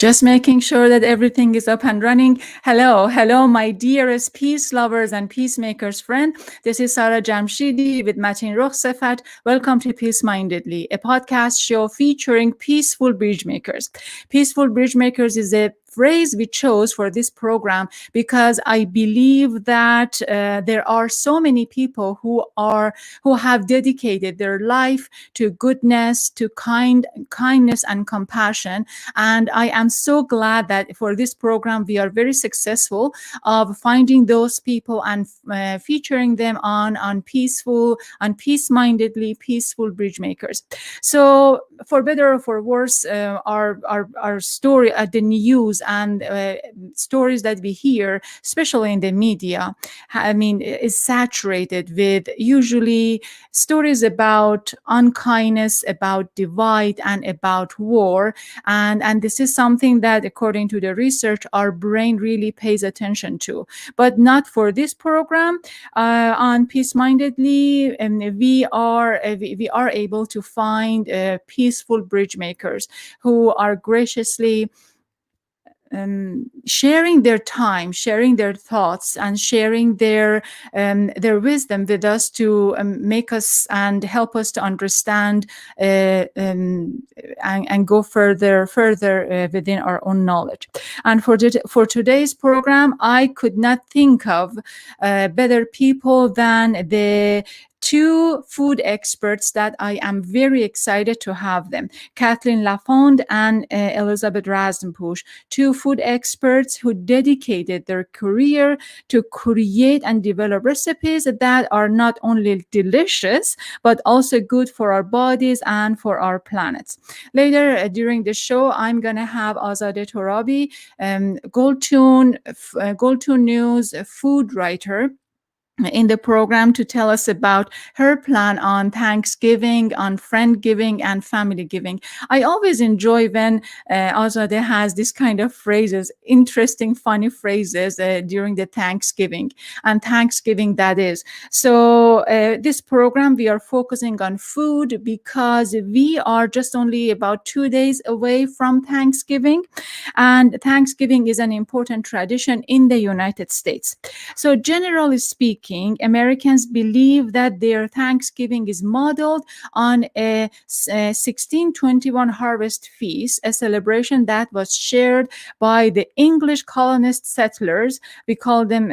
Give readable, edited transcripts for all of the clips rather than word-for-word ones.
Just making sure that everything is up and running. Hello, my dearest peace lovers and peacemakers friend. This is Sarah Jamshidi with Matin Rokhsefat. Welcome to Peace Mindedly, a podcast show featuring peaceful bridge makers. Peaceful bridge makers is a phrase we chose for this program because I believe that there are so many people who have dedicated their life to goodness, to kindness and compassion. And I am so glad that for this program we are very successful of finding those people and featuring them on peace-mindedly peaceful bridge makers. So for better or for worse, our story at the news and stories that we hear, especially in the media, is saturated with usually stories about unkindness, about divide, and about war. And this is something that, according to the research, our brain really pays attention to. But not for this program. On Peace Mindedly, we are able to find peaceful bridge makers who are graciously sharing their time, sharing their thoughts, and sharing their wisdom with us to make us and help us to understand and go further within our own knowledge. And for today's program, I could not think of better people than the two food experts that I am very excited to have them, Kathryn Lafond and Elena Razmpoosh, two food experts who dedicated their career to create and develop recipes that are not only delicious, but also good for our bodies and for our planets. Later during the show, I'm going to have Azadeh Torabi, Gold Tune News food writer, in the program to tell us about her plan on Thanksgiving, on friend giving, and family giving. I always enjoy when Azadeh has this kind of phrases, interesting, funny phrases during the Thanksgiving that is. So this program, we are focusing on food because we are just only about 2 days away from Thanksgiving. And Thanksgiving is an important tradition in the United States. So generally speaking, Americans believe that their Thanksgiving is modeled on a 1621 harvest feast, a celebration that was shared by the English colonist settlers. We call them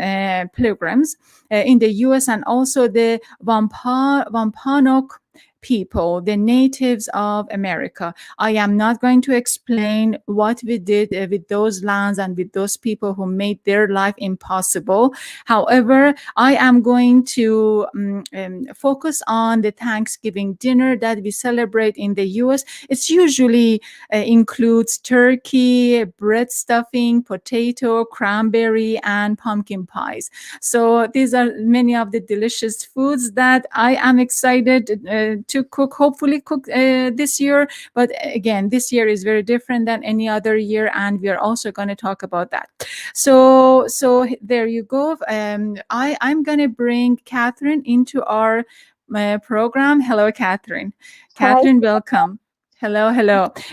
pilgrims in the U.S. and also the Wampanoag people, the natives of America. I am not going to explain what we did with those lands and with those people who made their life impossible. However, I am going to focus on the Thanksgiving dinner that we celebrate in the US. It usually includes turkey, bread stuffing, potato, cranberry, and pumpkin pies. So these are many of the delicious foods that I am excited to hopefully cook this year. But again, this year is very different than any other year, and we are also going to talk about that. So there you go. I'm going to bring Kathryn into our program. Hello, Kathryn. Kathryn, welcome. Hello.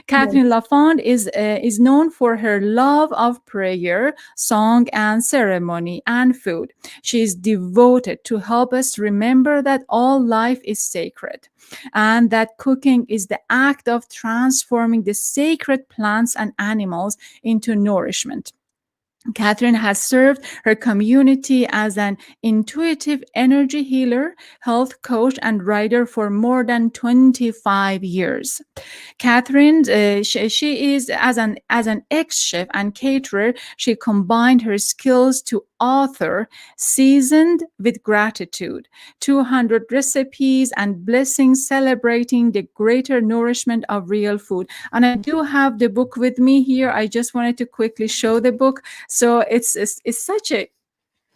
Kathryn Lafond is known for her love of prayer, song, and ceremony, and food. She is devoted to help us remember that all life is sacred, and that cooking is the act of transforming the sacred plants and animals into nourishment. Kathryn has served her community as an intuitive energy healer, health coach, and writer for more than 25 years. Kathryn, she is as an ex-chef and caterer. She combined her skills to author Seasoned with Gratitude, 200 recipes and blessings celebrating the greater nourishment of real food. And I do have the book with me here. I just wanted to quickly show the book. So it's such a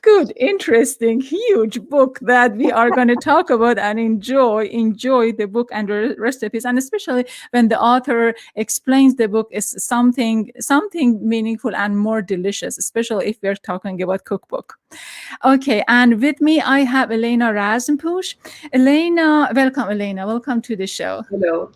good, interesting, huge book that we are going to talk about and enjoy the book and the recipes, and especially when the author explains the book is something meaningful and more delicious, especially if we're talking about cookbook. Okay, and with me I have Elena Razmpoosh. Elena, welcome to the show. Hello.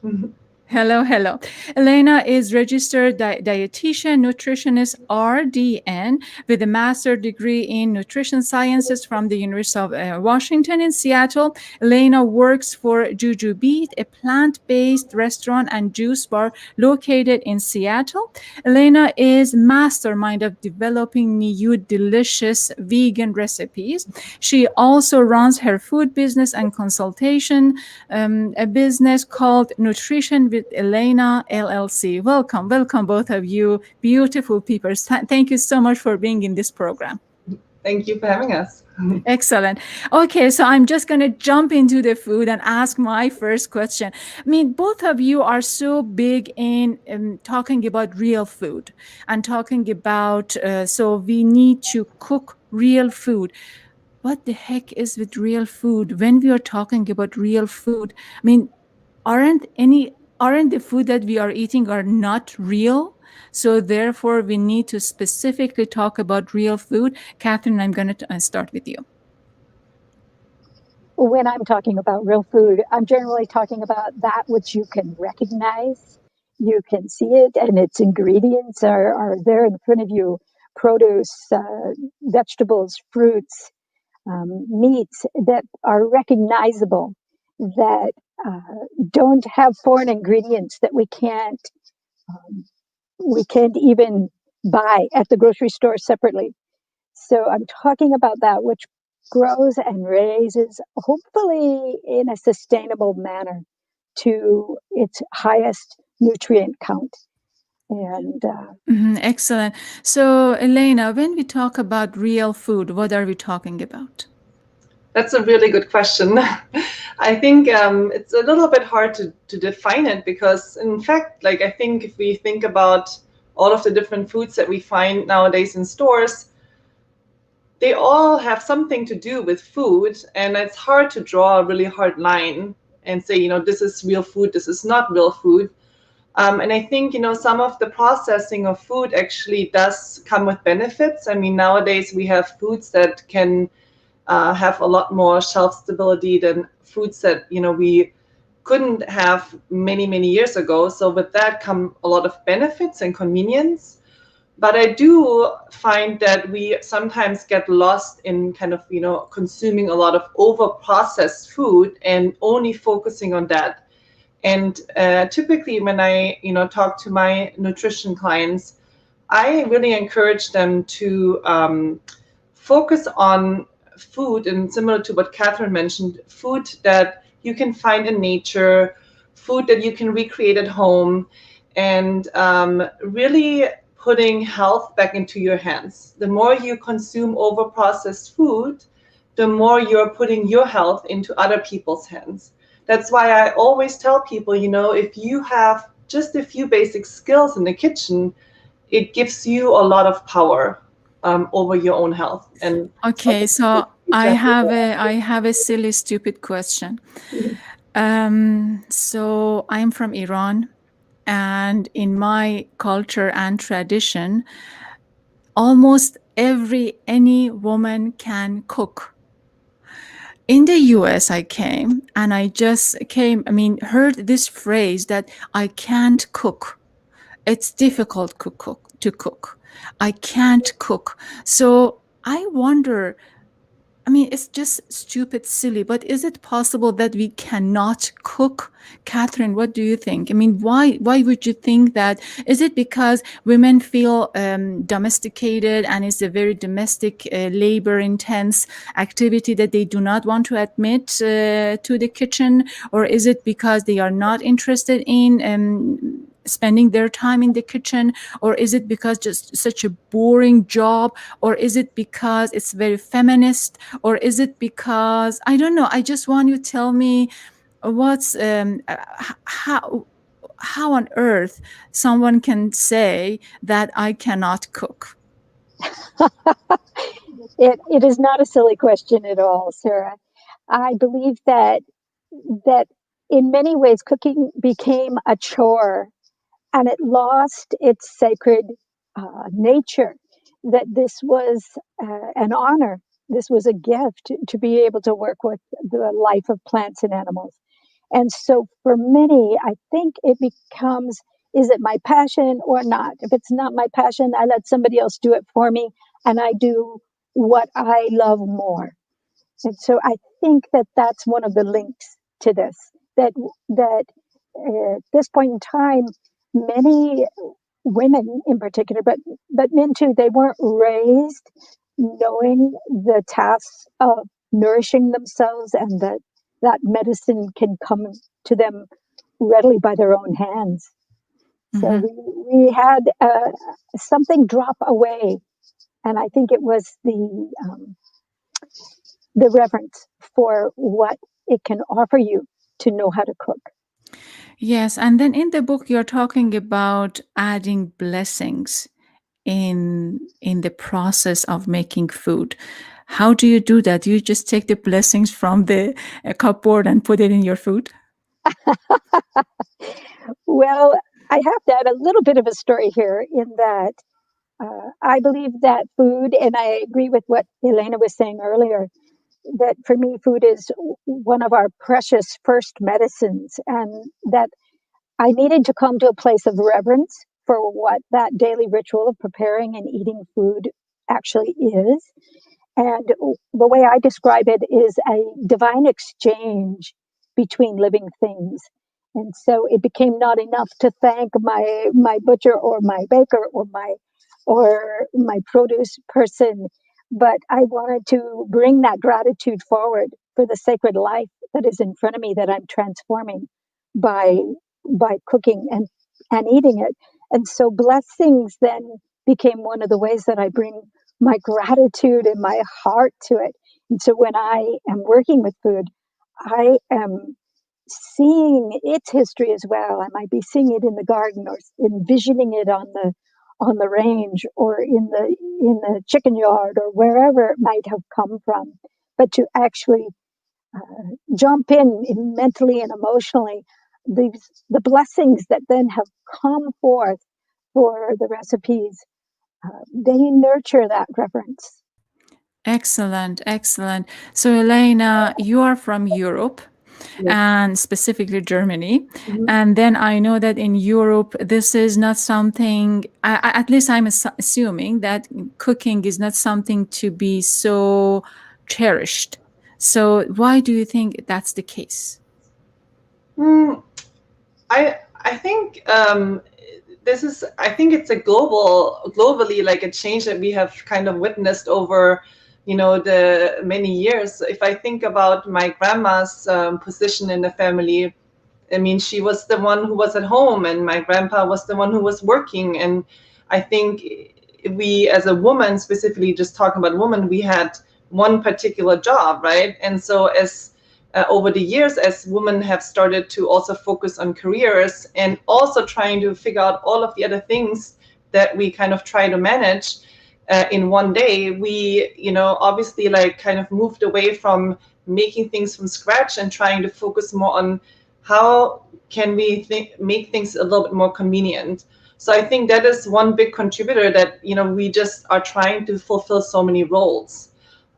Hello, hello. Elena is registered dietitian, nutritionist, RDN, with a master's degree in nutrition sciences from the University of Washington in Seattle. Elena works for Juju Beat, a plant-based restaurant and juice bar located in Seattle. Elena is mastermind of developing new delicious vegan recipes. She also runs her food business and consultation, a business called Nutrition with Elena LLC. Welcome, welcome, both of you, beautiful people. Thank you so much for being in this program. Thank you for having us. Excellent. Okay, so I'm just going to jump into the food and ask my first question. I mean, both of you are so big in talking about real food and talking about, so we need to cook real food. What the heck is with real food? When we are talking about real food, I mean, aren't the food that we are eating are not real? So therefore, we need to specifically talk about real food. Kathryn, I'm going to start with you. When I'm talking about real food, I'm generally talking about that which you can recognize. You can see it, and its ingredients are there in front of you: produce, vegetables, fruits, meats that are recognizable, that don't have foreign ingredients that we can't even buy at the grocery store separately. So I'm talking about that which grows and raises, hopefully in a sustainable manner, to its highest nutrient count. And excellent. So, Elena, when we talk about real food, what are we talking about? That's a really good question. I think it's a little bit hard to define it because, in fact, like I think if we think about all of the different foods that we find nowadays in stores, they all have something to do with food, and it's hard to draw a really hard line and say, this is real food, this is not real food. And I think, some of the processing of food actually does come with benefits. I mean, nowadays we have foods that can have a lot more shelf stability than foods that, we couldn't have many, many years ago. So with that come a lot of benefits and convenience. But I do find that we sometimes get lost in kind of, consuming a lot of over-processed food and only focusing on that. And typically when I, talk to my nutrition clients, I really encourage them to focus on food, and similar to what Kathryn mentioned, food that you can find in nature, food that you can recreate at home, and really putting health back into your hands. The more you consume over-processed food, the more you're putting your health into other people's hands. That's why I always tell people, if you have just a few basic skills in the kitchen, it gives you a lot of power over your own health. And okay, so I have a silly, stupid question. So I'm from Iran, and in my culture and tradition, almost any woman can cook. In the US, I came and heard this phrase that I can't cook. It's difficult to cook. I can't cook. So I wonder, it's just stupid, silly, but is it possible that we cannot cook? Kathryn, what do you think? Why would you think that? Is it because women feel domesticated and it's a very domestic, labor-intense activity that they do not want to admit to the kitchen? Or is it because they are not interested in spending their time in the kitchen? Or is it because just such a boring job? Or is it because it's very feminist? Or is it because, I don't know, I just want you to tell me what's how on earth someone can say that I cannot cook? it is not a silly question at all, Sarah. I believe that in many ways cooking became a chore, and it lost its sacred nature. That this was an honor. This was a gift to be able to work with the life of plants and animals. And so for many, I think it becomes, is it my passion or not? If it's not my passion, I let somebody else do it for me, and I do what I love more. And so I think that that's one of the links to this, that at this point in time, many women in particular, but men too, they weren't raised knowing the tasks of nourishing themselves, and that medicine can come to them readily by their own hands. So Mhm. we had something drop away, and I think it was the reverence for what it can offer you to know how to cook. Yes, and then in the book you're talking about adding blessings in the process of making food. How do you do that? Do you just take the blessings from the cupboard and put it in your food? Well, I have to add a little bit of a story here in that I believe that food, and I agree with what Elena was saying earlier, that for me, food is one of our precious first medicines, and that I needed to come to a place of reverence for what that daily ritual of preparing and eating food actually is. And the way I describe it is a divine exchange between living things. And so it became not enough to thank my butcher or my baker or my produce person, but I wanted to bring that gratitude forward for the sacred life that is in front of me that I'm transforming by cooking and eating it. And so blessings then became one of the ways that I bring my gratitude and my heart to it. And so when I am working with food, I am seeing its history as well. I might be seeing it in the garden or envisioning it on the range or in the chicken yard or wherever it might have come from. But to actually jump in mentally and emotionally, the blessings that then have come forth for the recipes, they nurture that reverence. Excellent, excellent. So, Elena, you are from Europe Yes. and specifically Germany. Mhm. And then I know that in Europe, this is not something, at least I'm assuming that cooking is not something to be so cherished. So, why do you think that's the case? Mm, I think this is, I think it's a globally like a change that we have kind of witnessed over, the many years. If I think about my grandma's position in the family, I mean, she was the one who was at home, and my grandpa was the one who was working. And I think we, as a woman, specifically just talking about women, we had one particular job, right? And so, as over the years, as women have started to also focus on careers and also trying to figure out all of the other things that we kind of try to manage in one day, we, obviously like kind of moved away from making things from scratch and trying to focus more on how can we make things a little bit more convenient. So I think that is one big contributor, that we just are trying to fulfill so many roles.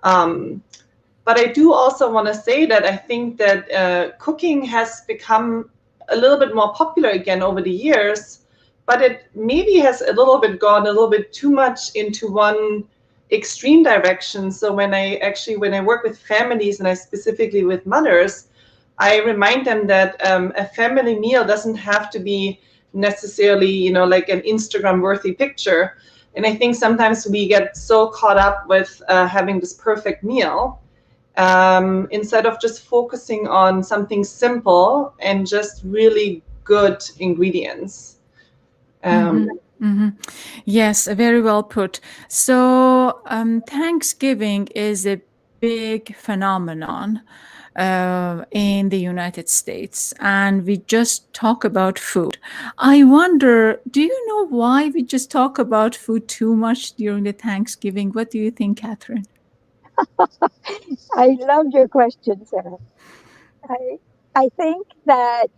But I do also want to say that I think that cooking has become a little bit more popular again over the years, but it maybe has a little bit gone a little bit too much into one extreme direction. So when I work with families, and I specifically with mothers, I remind them that a family meal doesn't have to be necessarily, like an Instagram worthy picture. And I think sometimes we get so caught up with having this perfect meal, instead of just focusing on something simple and just really good ingredients. Hmm. Um, Hmm. Yes, very well put. So, Thanksgiving is a big phenomenon in the United States, and we just talk about food. I wonder, do you know why we just talk about food too much during the Thanksgiving? What do you think, Kathryn? I love your question, Sarah. I I think that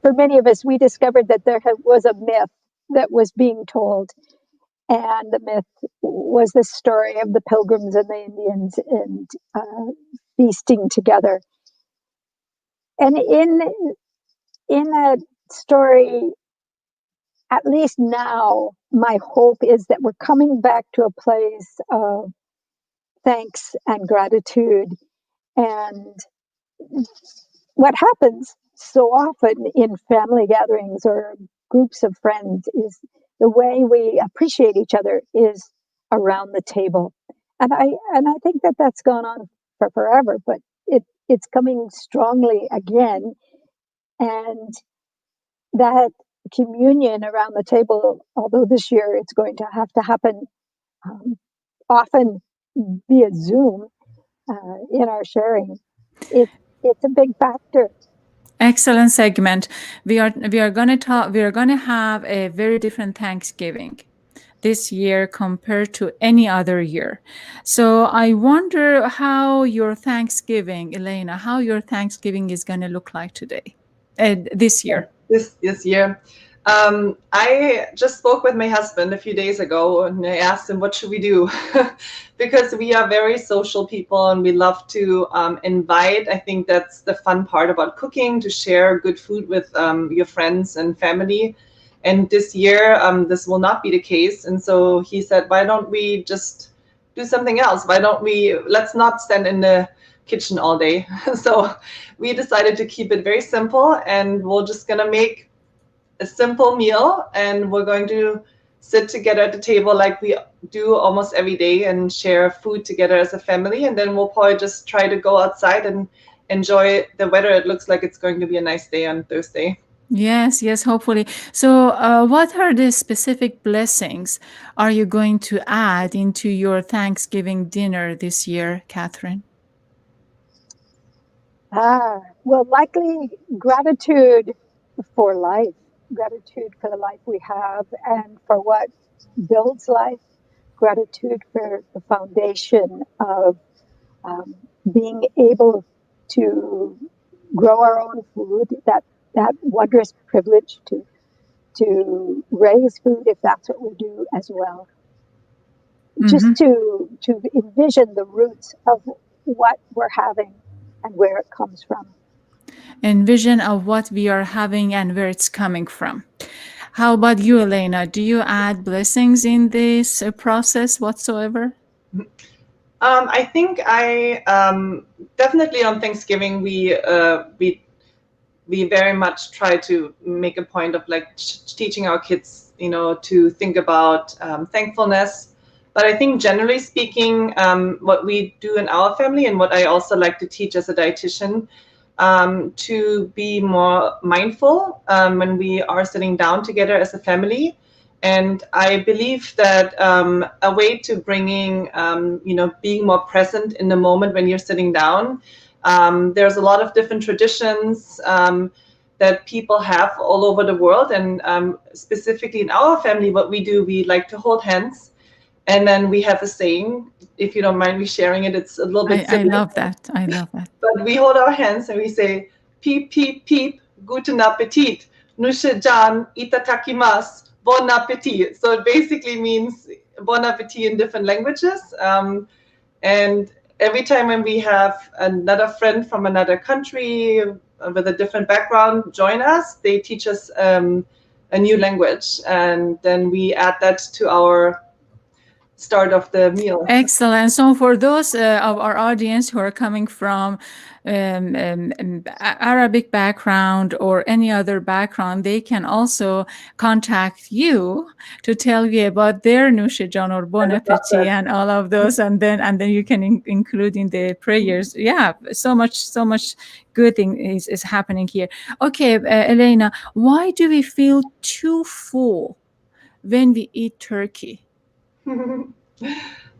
for many of us, we discovered that was a myth that was being told, and the myth was the story of the Pilgrims and the Indians and feasting together. And in that story, at least now, my hope is that we're coming back to a place of thanks and gratitude. And what happens so often in family gatherings or groups of friends is the way we appreciate each other is around the table. And I think that that's gone on for forever, but it's coming strongly again. And that communion around the table, although this year it's going to happen um, often via Zoom in our sharing, it's a big factor. Excellent segment. We are going to talk. We are going to have a very different Thanksgiving this year compared to any other year. So I wonder how your Thanksgiving, Elena, how your Thanksgiving is going to look like today, this year. This year. I just spoke with my husband a few days ago, and I asked him, what should we do? Because we are very social people and we love to invite. I think that's the fun part about cooking, to share good food with your friends and family. And this year, this will not be the case. And so he said, why don't we just do something else? Let's not stand in the kitchen all day. So we decided to keep it very simple, and we're just going to make a simple meal, and we're going to sit together at the table like we do almost every day and share food together as a family. And then we'll probably just try to go outside and enjoy the weather. It looks like it's going to be a nice day on Thursday. Yes, hopefully. So, what are the specific blessings are you going to add into your Thanksgiving dinner this year, Kathryn? Well, likely gratitude for life, gratitude for the life we have and for what builds life, gratitude for the foundation of um, being able to grow our own food, that wondrous privilege to raise food if that's what we do as well. Just to envision the roots of what we're having and where it comes from. And vision of what we are having and where it's coming from. How about you, Elena? Do you add blessings in this process whatsoever? I think I definitely on Thanksgiving we very much try to make a point of like teaching our kids, to think about thankfulness. But I think generally speaking, what we do in our family and what I also like to teach as a dietitian, to be more mindful when we are sitting down together as a family. And I believe that a way to bringing, being more present in the moment when you're sitting down. There's a lot of different traditions that people have all over the world. And specifically in our family, what we do, we like to hold hands. And then we have a saying, if you don't mind me sharing it, it's a little bit I love that. But we hold our hands and we say, peep, peep, peep, guten Appetit, nushe jan itatakimasu, bon appetit. So it basically means bon appetit in different languages. And every time when we have another friend from another country with a different background join us, they teach us a new language. And then we add that to our start of the meal. Excellent. So for those of our audience who are coming from Arabic background or any other background, they can also contact you to tell you about their nushijan or bon appetit and all of those, and then you can include in the prayers. Yeah, so much good thing is happening here. Okay, Elena, why do we feel too full when we eat turkey?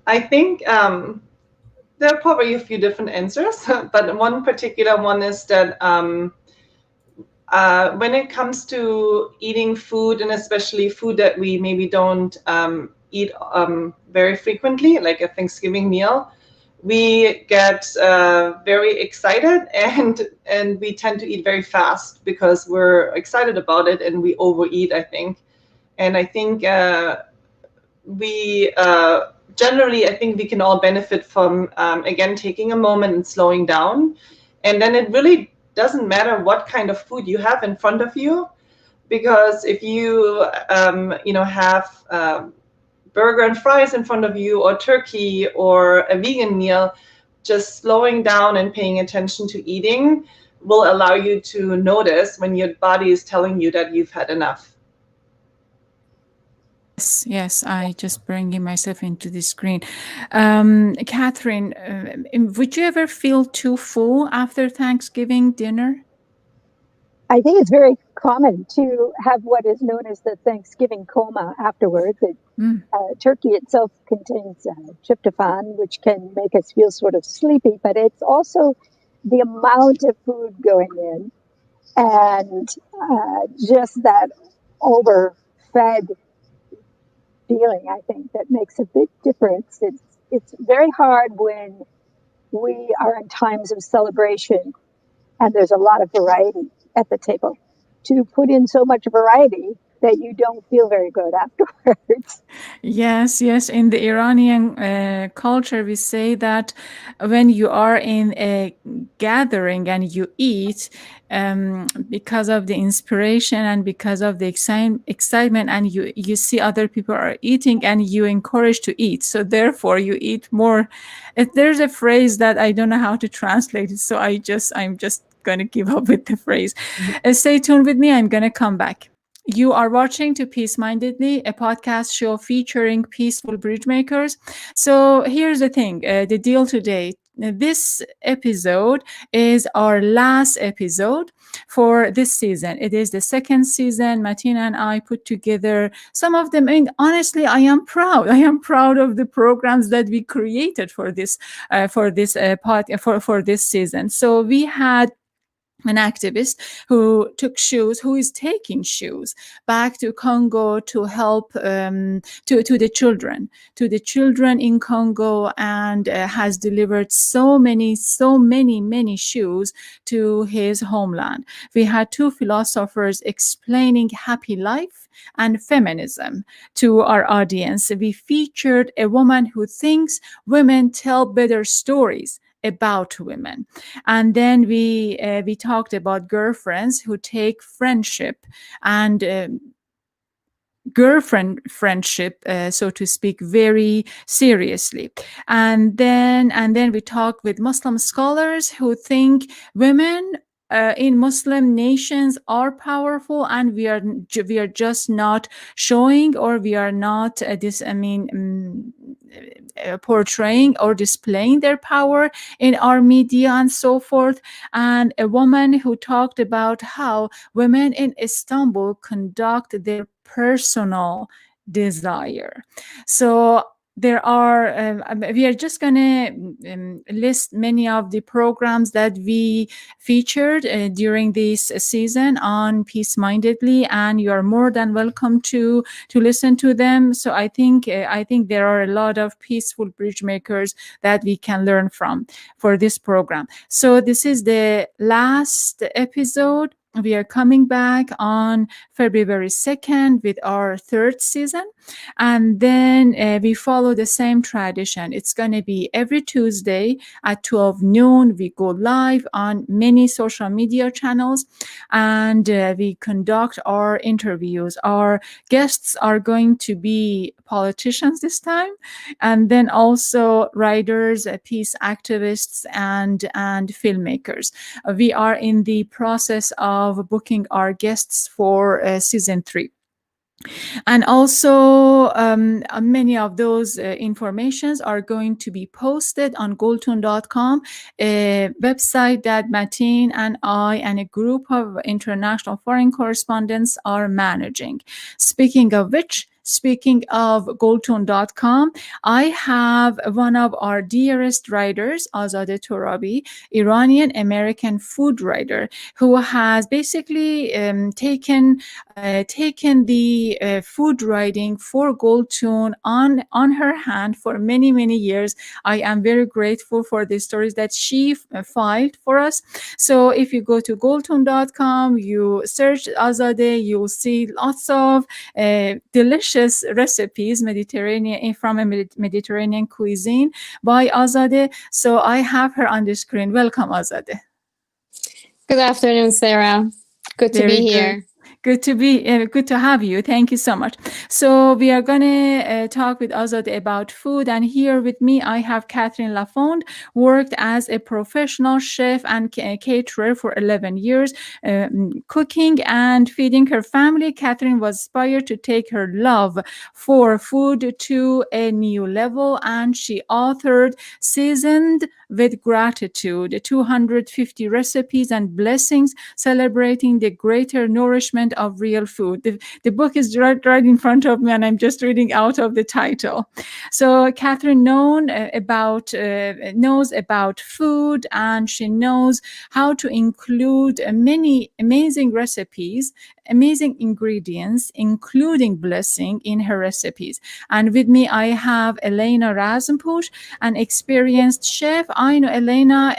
I think there are probably a few different answers, but one particular one is that when it comes to eating food, and especially food that we maybe don't eat very frequently, like a Thanksgiving meal, we get very excited and we tend to eat very fast because we're excited about it and we overeat, I think. And I think we generally, I think we can all benefit from, again, taking a moment and slowing down. And then it really doesn't matter what kind of food you have in front of you, because if you have burger and fries in front of you, or turkey, or a vegan meal, just slowing down and paying attention to eating will allow you to notice when your body is telling you that you've had enough. Yes, I just bringing myself into the screen. Kathryn, would you ever feel too full after Thanksgiving dinner? I think it's very common to have what is known as the Thanksgiving coma afterwards. Turkey itself contains tryptophan, which can make us feel sort of sleepy, but it's also the amount of food going in and just that overfed feeling, I think, that makes a big difference. It's very hard when we are in times of celebration and there's a lot of variety at the table to put in so much variety that you don't feel very good afterwards. Yes, yes. In the Iranian culture, we say that when you are in a gathering and you eat, because of the inspiration and because of the excitement, and you see other people are eating and you encourage to eat. So therefore, you eat more. There's a phrase that I don't know how to translate it, so I'm just going to give up with the phrase. Stay tuned with me. I'm going to come back. You are watching To Peace Mindedly, a podcast show featuring peaceful bridge makers. So here's the thing, the deal today. This episode is our last episode for this season. It is the second season. Martina and I put together some of them. And honestly, I am proud. I am proud of the programs that we created for this for this season. So we had an activist who is taking shoes back to Congo to help to the children in Congo, and has delivered so many shoes to his homeland. We had two philosophers explaining happy life and feminism to our audience. We featured a woman who thinks women tell better stories about women, and then we talked about girlfriends who take friendship and girlfriend friendship, so to speak, very seriously. And then we talked with Muslim scholars who think women in Muslim nations are powerful, and we are just not showing, or we are not portraying or displaying their power in our media and so forth. And a woman who talked about how women in Istanbul conduct their personal desire. So we are just going to list many of the programs that we featured during this season on Peace Mindedly, and you are more than welcome to listen to them. So I think there are a lot of peaceful bridge makers that we can learn from for this program. So this is the last episode. We are coming back on February 2nd with our third season. And then we follow the same tradition. It's going to be every Tuesday at 12 noon. We go live on many social media channels, and we conduct our interviews. Our guests are going to be politicians this time, and then also writers, peace activists, and filmmakers. We are in the process of booking our guests for season 3. And also many of those informations are going to be posted on goldtune.com, a website that Mateen and I and a group of international foreign correspondents are managing. Speaking of which, speaking of goldtune.com, I have one of our dearest writers, Azadeh Torabi, Iranian American food writer, who has basically taken the food writing for Goldtune on her hand for many years. I am very grateful for the stories that she filed for us. So if you go to goldtune.com, you search Azadeh, you'll see lots of delicious recipes from a Mediterranean cuisine by Azadeh. So I have her on the screen. Welcome, Azadeh. Good afternoon, Sarah. Good to Very be good. here. Good to have you. Thank you so much. So we are gonna talk with Azad about food, and here with me I have Kathryn Lafond, worked as a professional chef and caterer for 11 years, cooking and feeding her family. Kathryn was inspired to take her love for food to a new level, and she authored Seasoned with Gratitude, 250 recipes and blessings celebrating the greater nourishment of real food. The book is right in front of me, and I'm just reading out of the title. So Kathryn knows about food, and she knows how to include many amazing recipes, amazing ingredients, including blessing in her recipes. And with me, I have Elena Razmpoosh, an experienced chef. I know Elena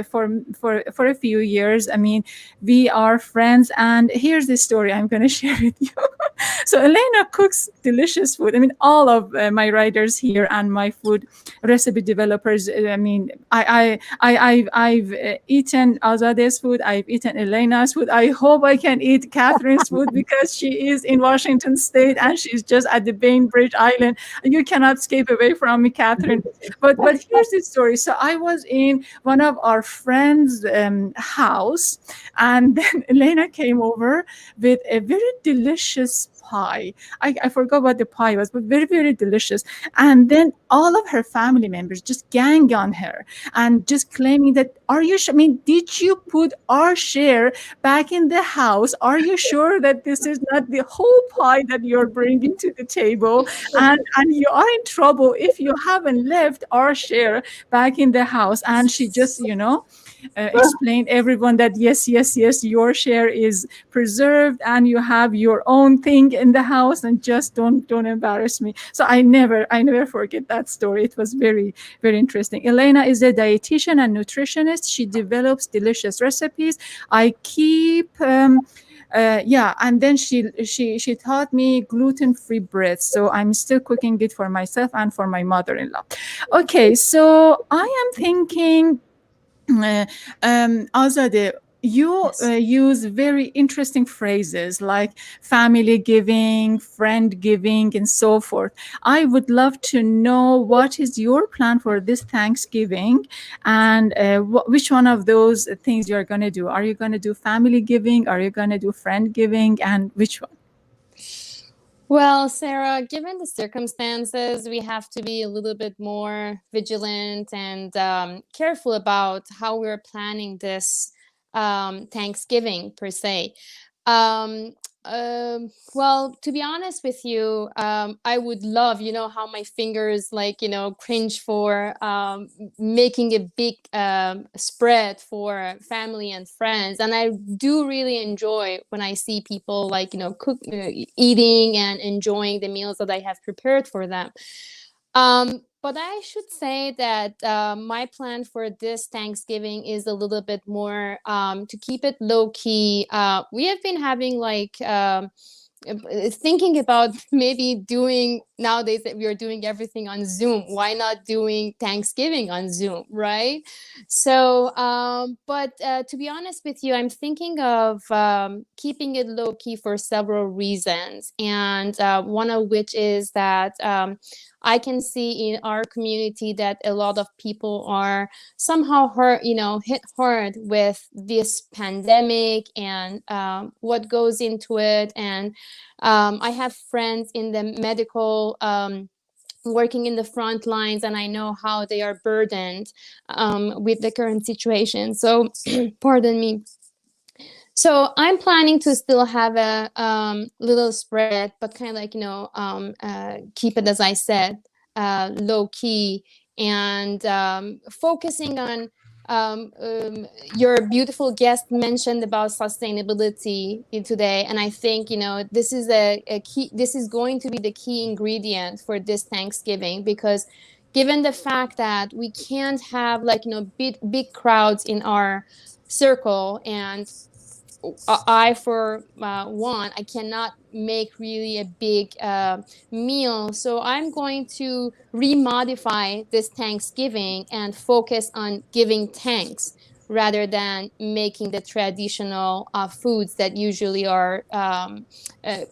for a few years. I mean, we are friends, and here's the story I'm going to share with you. So Elena cooks delicious food. I mean, all of my writers here and my food recipe developers. I mean, I've eaten Azade's food. I've eaten Elena's food. I hope I can eat Kathryn's food because she is in Washington State and she's just at the Bainbridge Island. You cannot escape away from me, Kathryn. But here's the story. So I was in one of our friends' house, and then Elena came over with a very delicious pie. I forgot what the pie was, but very, very delicious. And then all of her family members just gang on her and just claiming that, are you sure? I mean, did you put our share back in the house? Are you sure that this is not the whole pie that you're bringing to the table? And you are in trouble if you haven't left our share back in the house. And she just, explain everyone that yes, your share is preserved and you have your own thing in the house, and just don't embarrass me. So I never forget that story. It was very, very interesting. Elena is a dietitian and nutritionist. She develops delicious recipes. I keep yeah, and then she taught me gluten-free bread, so I'm still cooking it for myself and for my mother-in-law. Okay, so I am thinking, uh, Azade, you Yes. use very interesting phrases like family giving, friend giving, and so forth. I would love to know what is your plan for this Thanksgiving, and which one of those things you're going to do. Are you going to do family giving? Are you going to do friend giving? And which one? Well, Sarah, given the circumstances, we have to be a little bit more vigilant and careful about how we're planning this Thanksgiving per se. Um, well, to be honest with you, I would love, how my fingers cringe for making a big spread for family and friends. And I do really enjoy when I see people eating and enjoying the meals that I have prepared for them. But I should say that my plan for this Thanksgiving is a little bit more to keep it low key. We have been having thinking about maybe doing nowadays that we are doing everything on Zoom. Why not doing Thanksgiving on Zoom, right? So, but to be honest with you, I'm thinking of keeping it low key for several reasons, and one of which is that. I can see in our community that a lot of people are somehow hurt, hit hard with this pandemic and what goes into it. And I have friends in the medical working in the front lines, and I know how they are burdened with the current situation. So, pardon me. So I'm planning to still have a little spread, but kind of keep it, as I said, low key, and focusing on your beautiful guest mentioned about sustainability today. And I think, this is a key, this is going to be the key ingredient for this Thanksgiving, because given the fact that we can't have big crowds in our circle, and I for one, I cannot make really a big meal. So I'm going to remodify this Thanksgiving and focus on giving thanks rather than making the traditional foods that usually are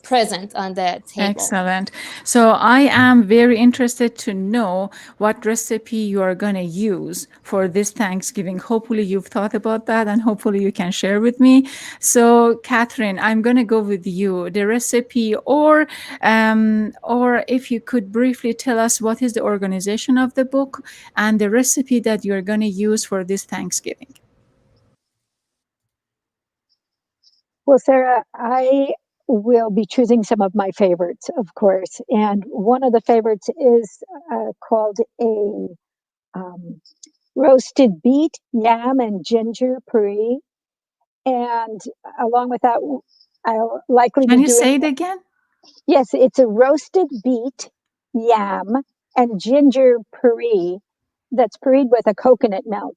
present on the table. Excellent. So I am very interested to know what recipe you are going to use for this Thanksgiving. Hopefully you've thought about that and hopefully you can share with me. So Kathryn, I'm going to go with you. The recipe or if you could briefly tell us what is the organization of the book and the recipe that you're going to use for this Thanksgiving. Well, Sarah, I will be choosing some of my favorites, of course. And one of the favorites is called a um, roasted beet, yam, and ginger puree. And along with that, I'll likely Can be you say doing, it again? yes, it's a roasted beet, yam, and ginger puree that's pureed with a coconut milk.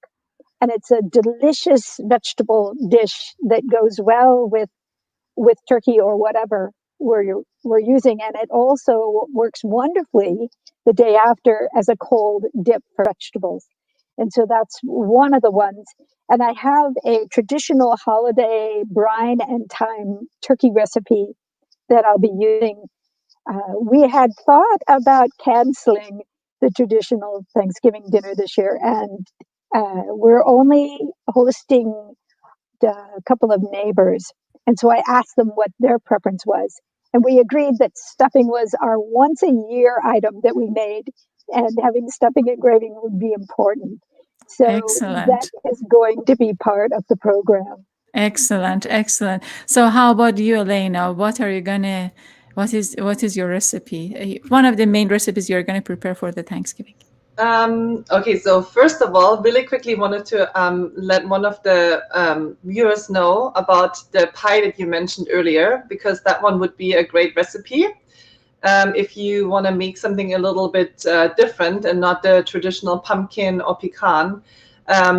And it's a delicious vegetable dish that goes well with turkey or whatever we're using. And it also works wonderfully the day after as a cold dip for vegetables. And so that's one of the ones. And I have a traditional holiday brine and thyme turkey recipe that I'll be using. We had thought about canceling the traditional Thanksgiving dinner this year, and we're only hosting a couple of neighbors. And so I asked them what their preference was. And we agreed that stuffing was our once a year item that we made, and having stuffing and gravy would be important. So that Excellent. is going to be part of the program. Excellent, excellent. So how about you, Elena? What are you gonna what is your recipe? One of the main recipes you're gonna prepare for the Thanksgiving. Okay, so first of all, really quickly wanted to let one of the viewers know about the pie that you mentioned earlier, because that one would be a great recipe if you want to make something a little bit different and not the traditional pumpkin or pecan.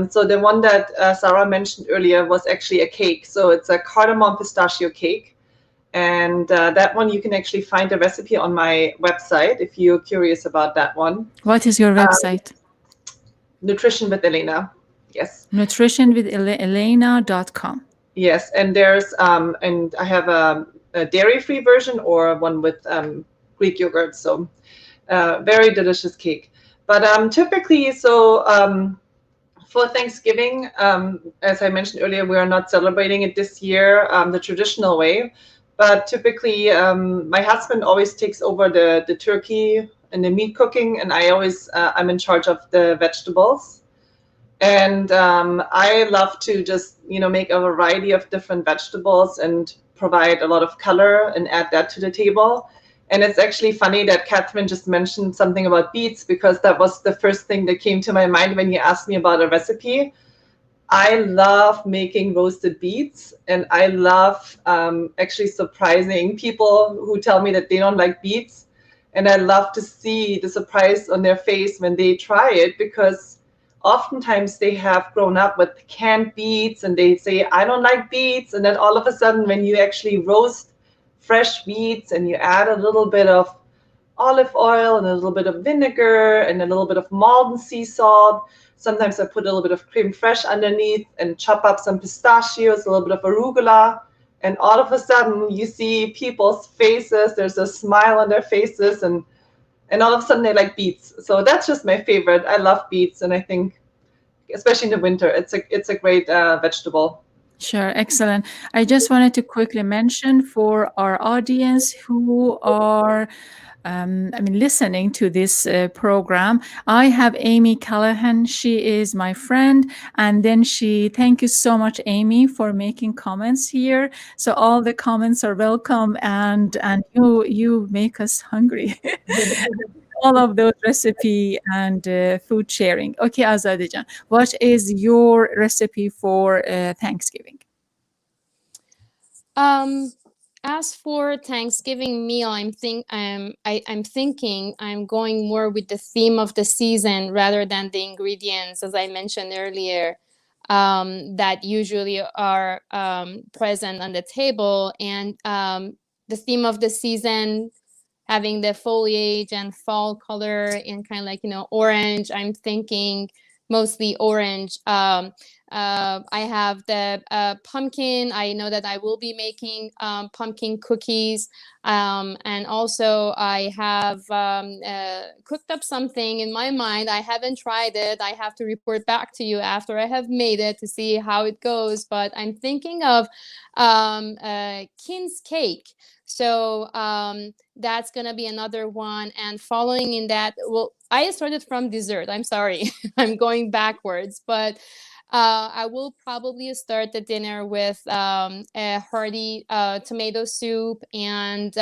So the one that Sarah mentioned earlier was actually a cake. So it's a cardamom pistachio cake. And that one, you can actually find the recipe on my website if you're curious about that one. What is your website? Nutrition with Elena. Yes. Nutritionwithelena.com. Yes, and there's and I have a dairy-free version or one with Greek yogurt. So very delicious cake. But typically, so for Thanksgiving, as I mentioned earlier, we are not celebrating it this year the traditional way. But typically, my husband always takes over the turkey and the meat cooking, and I'm in charge of the vegetables. And I love to just make a variety of different vegetables and provide a lot of color and add that to the table. And it's actually funny that Kathryn just mentioned something about beets, because that was the first thing that came to my mind when you asked me about a recipe. I love making roasted beets, and I love actually surprising people who tell me that they don't like beets. And I love to see the surprise on their face when they try it, because oftentimes they have grown up with canned beets and they say, I don't like beets. And then all of a sudden, when you actually roast fresh beets and you add a little bit of olive oil and a little bit of vinegar and a little bit of Malden sea salt. Sometimes I put a little bit of creme fraiche underneath and chop up some pistachios, a little bit of arugula. And all of a sudden you see people's faces, there's a smile on their faces, and all of a sudden they like beets. So that's just my favorite. I love beets, and I think, especially in the winter, it's a great vegetable. Sure, excellent. I just wanted to quickly mention for our audience who are listening to this program. I have Amy Callahan. She is my friend. And then thank you so much, Amy, for making comments here. So all the comments are welcome, and you make us hungry. All of those recipe and food sharing. Okay, Azadijan, what is your recipe for Thanksgiving? As for Thanksgiving meal, I'm thinking I'm going more with the theme of the season rather than the ingredients, as I mentioned earlier, that usually are present on the table. And the theme of the season, having the foliage and fall color and kind of like orange, I'm thinking mostly orange. I have the pumpkin. I know that I will be making pumpkin cookies. And also I have cooked up something in my mind. I haven't tried it. I have to report back to you after I have made it to see how it goes. But I'm thinking of Kin's cake. So that's gonna be another one. And following in that, well, I started from dessert. I'm sorry, I'm going backwards, but I will probably start the dinner with a hearty tomato soup. And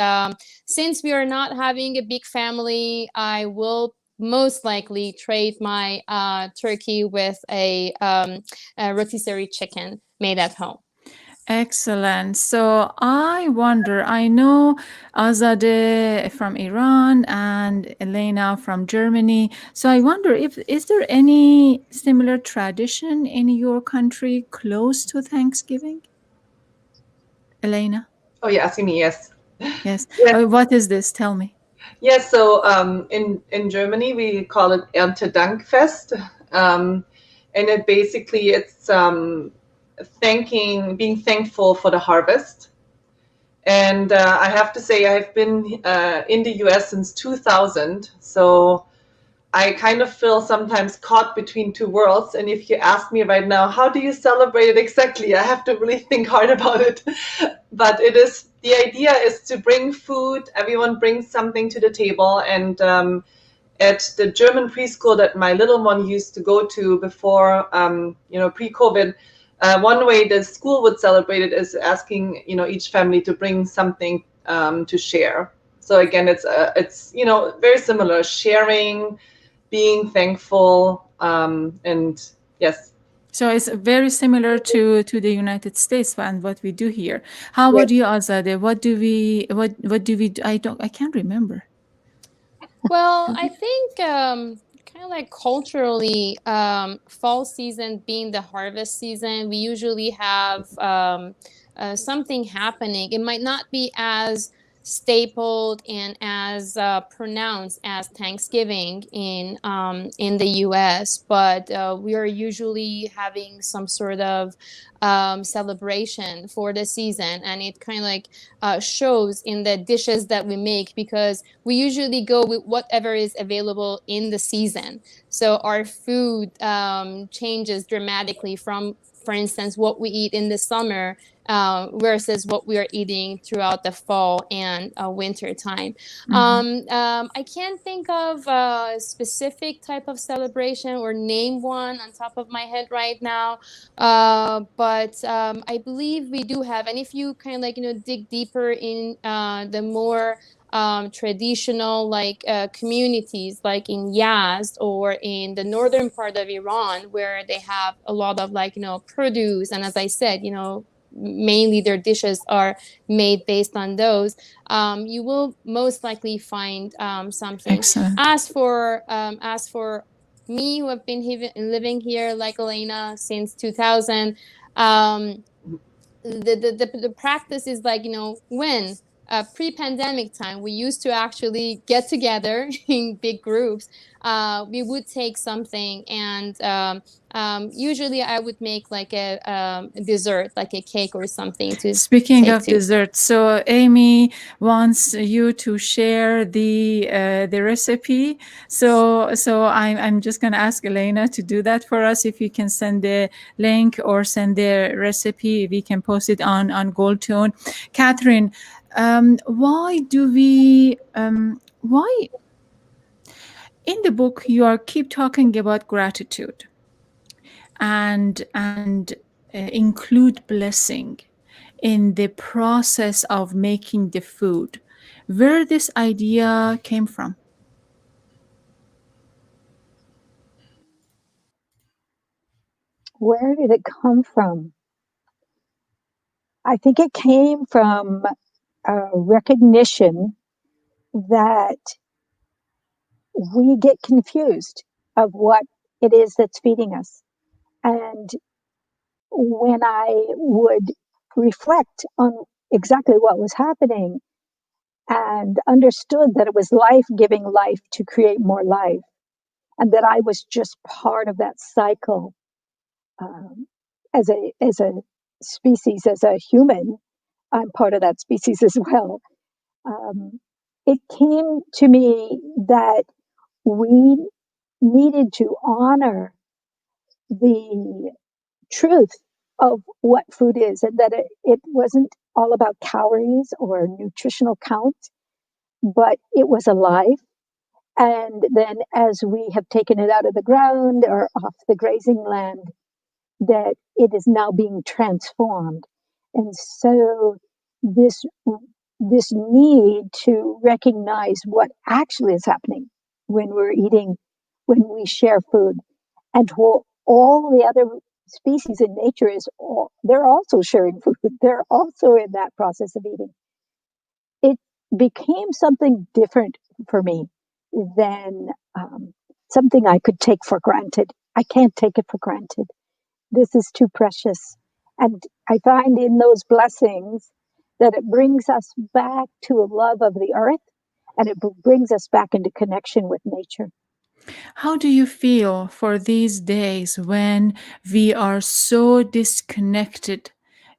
since we are not having a big family, I will most likely trade my turkey with a rotisserie chicken made at home. Excellent. So I wonder, I know Azadeh from Iran and Elena from Germany. So I wonder if is there any similar tradition in your country close to Thanksgiving? Elena? Oh, you're asking me? Yes. Yes. Yes. What is this? Tell me. Yes. So in Germany we call it Erntedankfest, and it's being thankful for the harvest. And I have to say I've been in the US since 2000, so I kind of feel sometimes caught between two worlds. And if you ask me right now, how do you celebrate it exactly? I have to really think hard about it. But the idea is to bring food. Everyone brings something to the table. And at the German preschool that my little one used to go to before, pre-COVID, one way the school would celebrate it is asking, each family to bring something to share. So again, it's very similar, sharing, being thankful, and yes. So it's very similar to the United States and what we do here. How about you, Azadeh? What do we do? I can't remember. Well, I think kind of like culturally, fall season being the harvest season, we usually have something happening. It might not be as stapled and as pronounced as Thanksgiving in the U.S., but we are usually having some sort of celebration for the season, and it kind of like shows in the dishes that we make, because we usually go with whatever is available in the season. So our food changes dramatically from, for instance, what we eat in the summer versus what we are eating throughout the fall and winter time. I can't think of a specific type of celebration or name one on top of my head right now, but I believe we do have. And if you kind of like dig deeper in the more traditional communities like in Yazd or in the northern part of Iran, where they have a lot of produce, and as I said, mainly their dishes are made based on those, you will most likely find something. Excellent. As for me, who have been living here like Elena since 2000, the practice is when pre-pandemic time, we used to actually get together in big groups. We would take something, and usually I would make like a dessert, like a cake or something to Speaking take of to. dessert, so Amy wants you to share the recipe. So I'm just gonna ask Elena to do that for us. If you can send the link or send the recipe, we can post it on Goldtone. Kathryn, why do we why in the book you are keep talking about gratitude and include blessing in the process of making the food? Where this idea came from? Where did it come from? I think it came from a recognition that we get confused of what it is that's feeding us. And when I would reflect on exactly what was happening and understood that it was life giving life to create more life, and that I was just part of that cycle um, as a species, as a human. I'm part of that species as well. Um, it came to me that we needed to honor the truth of what food is, and that it wasn't all about calories or nutritional count, but it was alive. And then as we have taken it out of the ground or off the grazing land, that it is now being transformed. And so this this need to recognize what actually is happening when we're eating, when we share food, and all the other species in nature they're also sharing food. They're also in that process of eating. It became something different for me than something I could take for granted. I can't take it for granted. This is too precious. And I find in those blessings that it brings us back to a love of the earth, and it brings us back into connection with nature. How do you feel for these days when we are so disconnected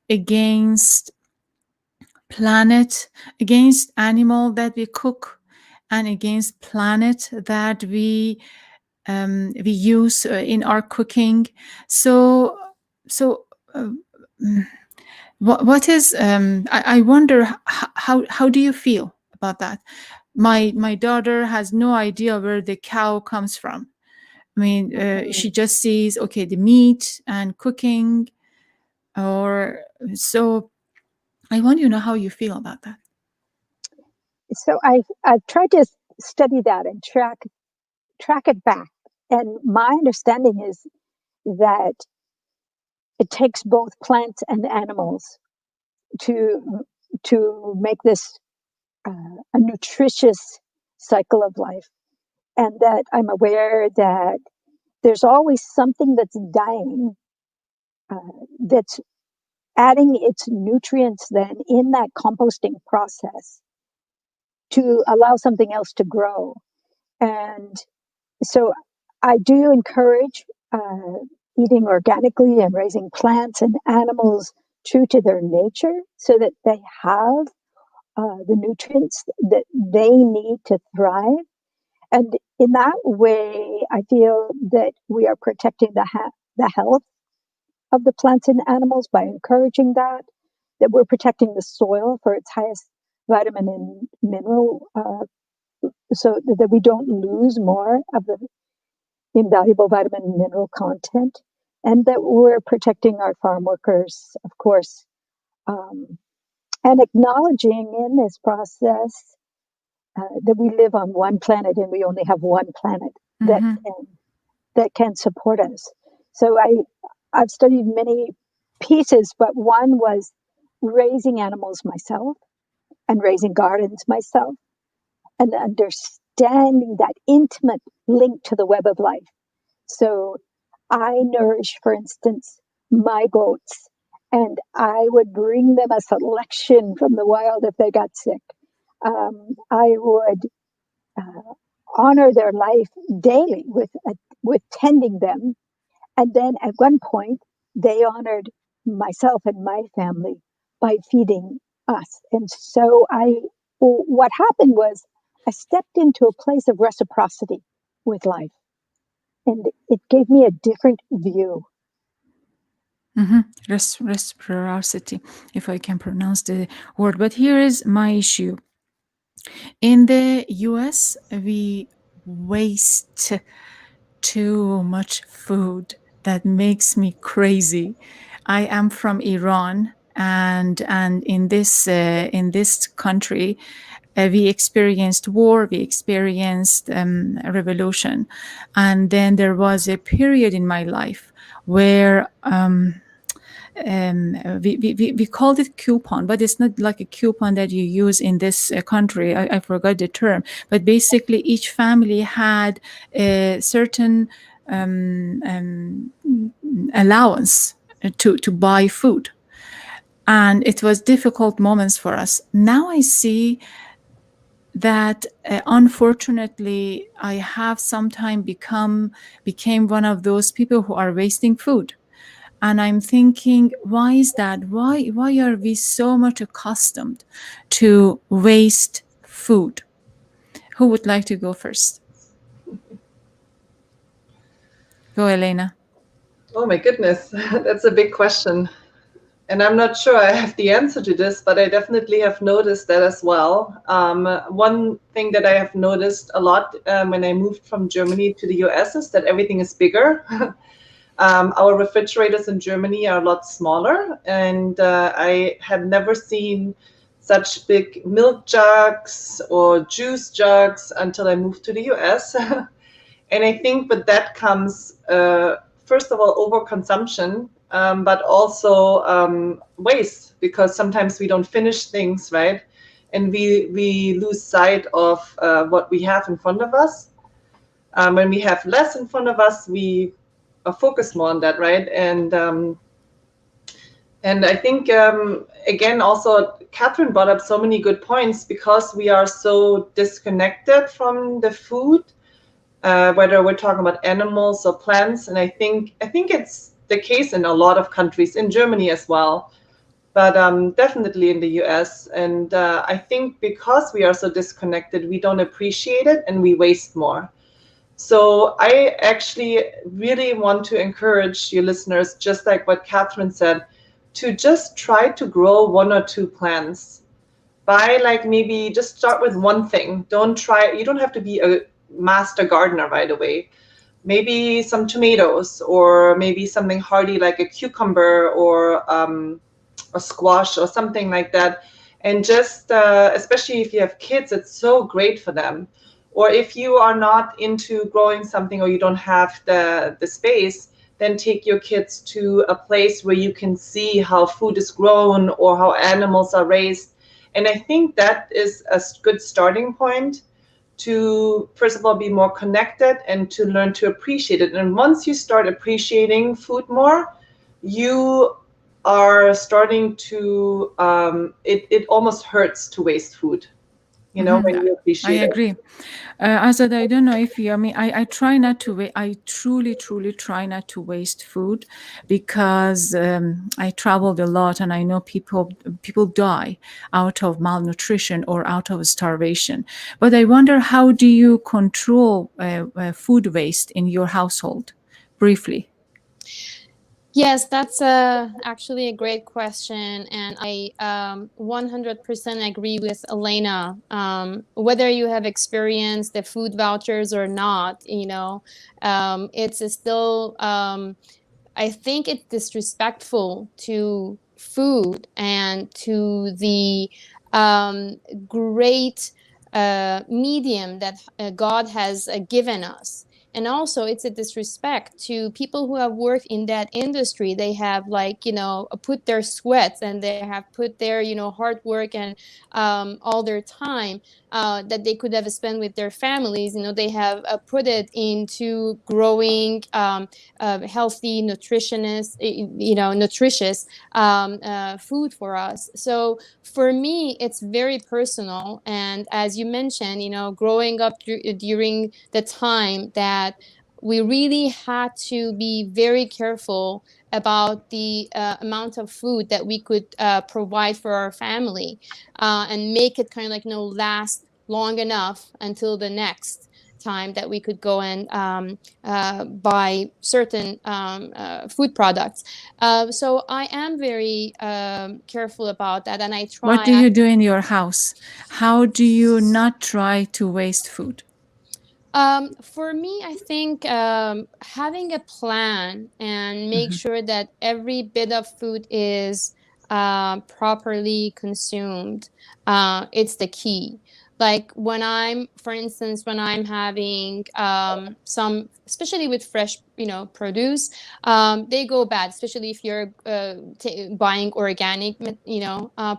against planet, against animal that we cook, and against planet that we use in our cooking? So so what is I wonder how do you feel about that? My daughter has no idea where the cow comes from. I mean, she just sees, okay, the meat and cooking, or so. I want you to know how you feel about that. So I've tried to study that and track it back. And my understanding is that it takes both plants and animals to make this a nutritious cycle of life. And that I'm aware that there's always something that's dying, that's adding its nutrients then in that composting process to allow something else to grow. And so I do encourage eating organically and raising plants and animals true to their nature so that they have the nutrients that they need to thrive. And in that way, I feel that we are protecting the health of the plants and animals by encouraging that we're protecting the soil for its highest vitamin and mineral, so that we don't lose more of the invaluable vitamin and mineral content, and that we're protecting our farm workers, of course, and acknowledging in this process that we live on one planet and we only have one planet that can support us. So I've studied many pieces, but one was raising animals myself and raising gardens myself and understanding that intimate link to the web of life. So I nourish, for instance, my goats, and I would bring them a selection from the wild if they got sick. I would honor their life daily with tending them. And then at one point, they honored myself and my family by feeding us. And so what happened was I stepped into a place of reciprocity with life. And it gave me a different view. Reciprocity, if I can pronounce the word. But here is my issue. In the US, we waste too much food. That makes me crazy. I am from Iran, and in this country, we experienced war, we experienced a revolution, and then there was a period in my life where we called it coupon, but it's not like a coupon that you use in this country. I forgot the term, but basically each family had a certain allowance to buy food, and it was difficult moments for us. Now I see that unfortunately I have sometime became one of those people who are wasting food. And I'm thinking, why is that? Why are we so much accustomed to waste food? Who would like to go first? Go, Elena. Oh my goodness, that's a big question. And I'm not sure I have the answer to this, but I definitely have noticed that as well. One thing that I have noticed a lot when I moved from Germany to the US is that everything is bigger. Our refrigerators in Germany are a lot smaller, and I had never seen such big milk jugs or juice jugs until I moved to the US. And I think with that comes, first of all, overconsumption, but also waste, because sometimes we don't finish things, right? And we lose sight of what we have in front of us. When we have less in front of us, we focus more on that, right? And I think, again, also, Kathryn brought up so many good points, because we are so disconnected from the food, whether we're talking about animals or plants. And I think it's the case in a lot of countries, in Germany as well, but definitely in the US. And I think because we are so disconnected, we don't appreciate it and we waste more. So I actually really want to encourage you listeners, just like what Kathryn said, to just try to grow 1 or 2 plants. Buy, like, maybe just start with one thing. You don't have to be a master gardener right away. Maybe some tomatoes, or maybe something hardy like a cucumber or a squash or something like that. And just, especially if you have kids, it's so great for them. Or if you are not into growing something, or you don't have the space, then take your kids to a place where you can see how food is grown or how animals are raised. And I think that is a good starting point to, first of all, be more connected and to learn to appreciate it. And once you start appreciating food more, you are starting to, it almost hurts to waste food, when you I appreciate it. agree. Azad, I don't know if you, I mean, I try not to, I truly, truly try not to waste food, because I traveled a lot and I know people die out of malnutrition or out of starvation. But I wonder, how do you control food waste in your household? Briefly. Yes, that's actually a great question, and I 100% agree with Elena. Whether you have experienced the food vouchers or not, it's still. I think it's disrespectful to food and to the great medium that God has given us. And also, it's a disrespect to people who have worked in that industry. They have, put their sweats, and they have put their, hard work and all their time that they could have spent with their families. They have put it into growing healthy, nutritious food for us. So for me, it's very personal. And as you mentioned, growing up during the time that we really had to be very careful about the amount of food that we could provide for our family, and make it kind of last long enough until the next time that we could go and buy certain food products. So I am very careful about that, and I try. What do you do in your house? How do you not try to waste food? For me, I think having a plan and make sure that every bit of food is properly consumed, it's the key. Like for instance, when I'm having some, especially with fresh, produce, they go bad. Especially if you're buying organic,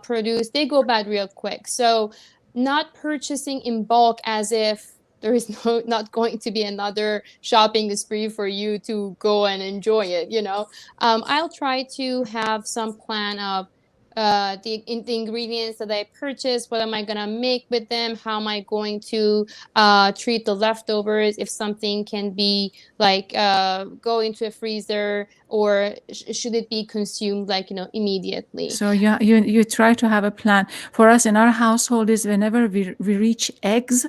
produce, they go bad real quick. So, not purchasing in bulk as if there is not going to be another shopping spree for you to go and enjoy it. I'll try to have some plan of the ingredients that I purchased, what am I gonna make with them, how am I going to treat the leftovers, if something can be like go into a freezer, or should it be consumed like immediately. So you try to have a plan. For us in our household is whenever we reach eggs,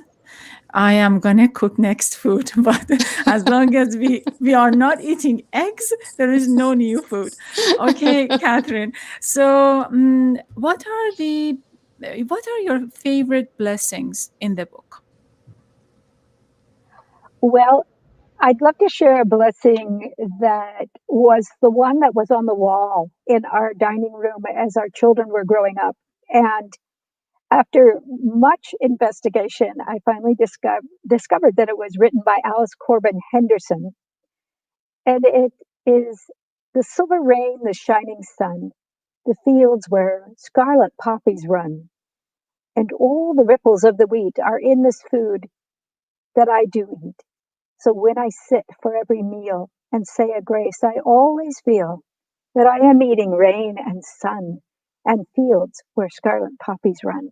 I am gonna cook next food. But as long as we are not eating eggs, there is no new food. Okay, Kathryn. So what are your favorite blessings in the book? Well, I'd love to share a blessing that was the one that was on the wall in our dining room as our children were growing up. And after much investigation, I finally discovered that it was written by Alice Corbin Henderson. And it is the silver rain, the shining sun, the fields where scarlet poppies run, and all the ripples of the wheat are in this food that I do eat. So when I sit for every meal and say a grace, I always feel that I am eating rain and sun and fields where scarlet poppies run.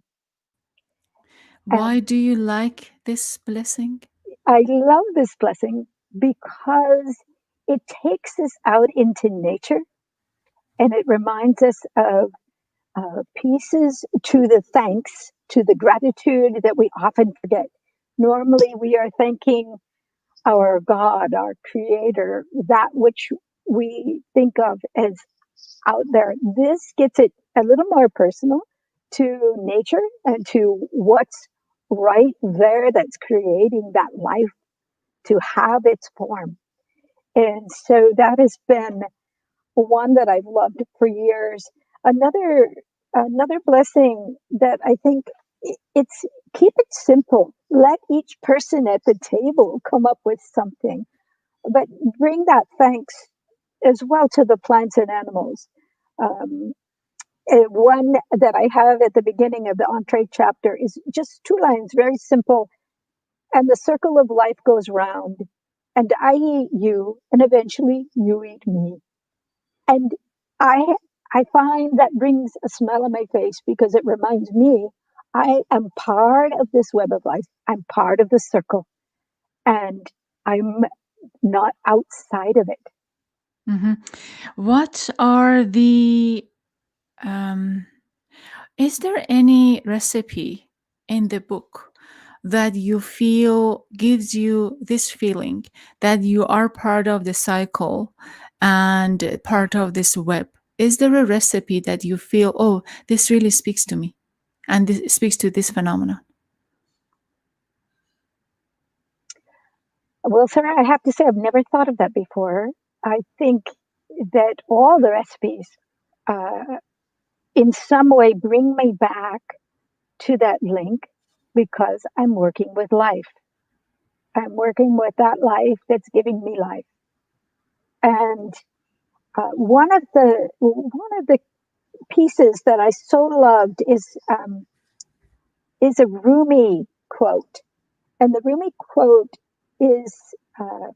Why And do you like this blessing? I love this blessing because it takes us out into nature and it reminds us of pieces to the thanks, to the gratitude that we often forget. Normally, we are thanking our God, our Creator, that which we think of as out there. This gets it a little more personal to nature and to what's right there that's creating that life to have its form. And so that has been one that I've loved for years. Another blessing that I think it's keep it simple. Let each person at the table come up with something, but bring that thanks as well to the plants and animals. Um, One that I have at the beginning of the entree chapter is just two lines, very simple. And the circle of life goes round, and I eat you, and eventually you eat me. And I I find that brings a smile on my face because it reminds me I am part of this web of life. I'm part of the circle, and I'm not outside of it. Mm-hmm. What are the is there any recipe in the book that you feel gives you this feeling that you are part of the cycle and part of this web? Is there a recipe that you feel, oh, this really speaks to me and this speaks to this phenomenon? Well, Sarah, I have to say I've never thought of that before. I think that all the recipes, uh, in some way, bring me back to that link because I'm working with life. I'm working with that life that's giving me life. And one of the pieces that I so loved is a Rumi quote, and the Rumi quote is uh,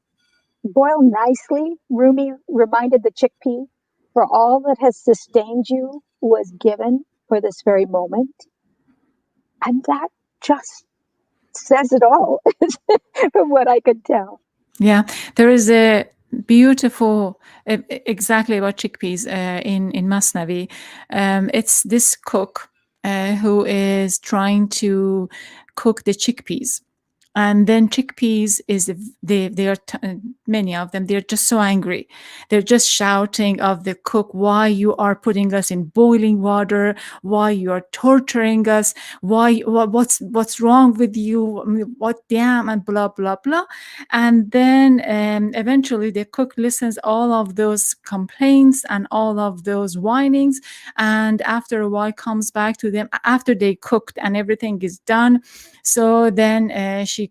boil nicely. Rumi reminded the chickpea, for all that has sustained you was given for this very moment, and that just says it all, from what I could tell. Yeah, there is a beautiful, exactly about chickpeas in Masnavi. It's this cook who is trying to cook the chickpeas. And then chickpeas is they are many of them. They're just so angry. They're just shouting of the cook, why you are putting us in boiling water, why you are torturing us, what's wrong with you, what damn, and blah blah blah. And then eventually the cook listens all of those complaints and all of those whinings, and after a while comes back to them after they cooked and everything is done. So then she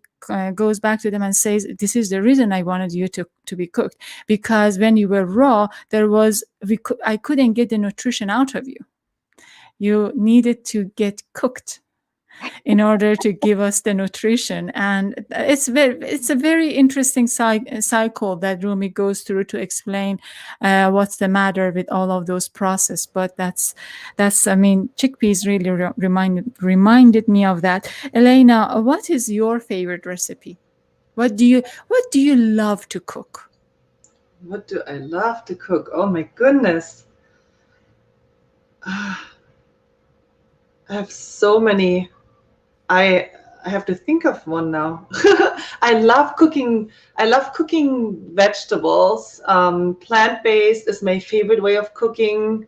goes back to them and says, this is the reason I wanted you to be cooked, because when you were raw, I couldn't get the nutrition out of you. You needed to get cooked. in order to give us the nutrition. And it's a very interesting cycle that Rumi goes through to explain what's the matter with all of those process. But I mean, chickpeas really reminded me of that. Elena, what is your favorite recipe? What do you love to cook? What do I love to cook? Oh my goodness. I have so many. I have to think of one now. I love cooking. I love cooking vegetables. Plant-based is my favorite way of cooking,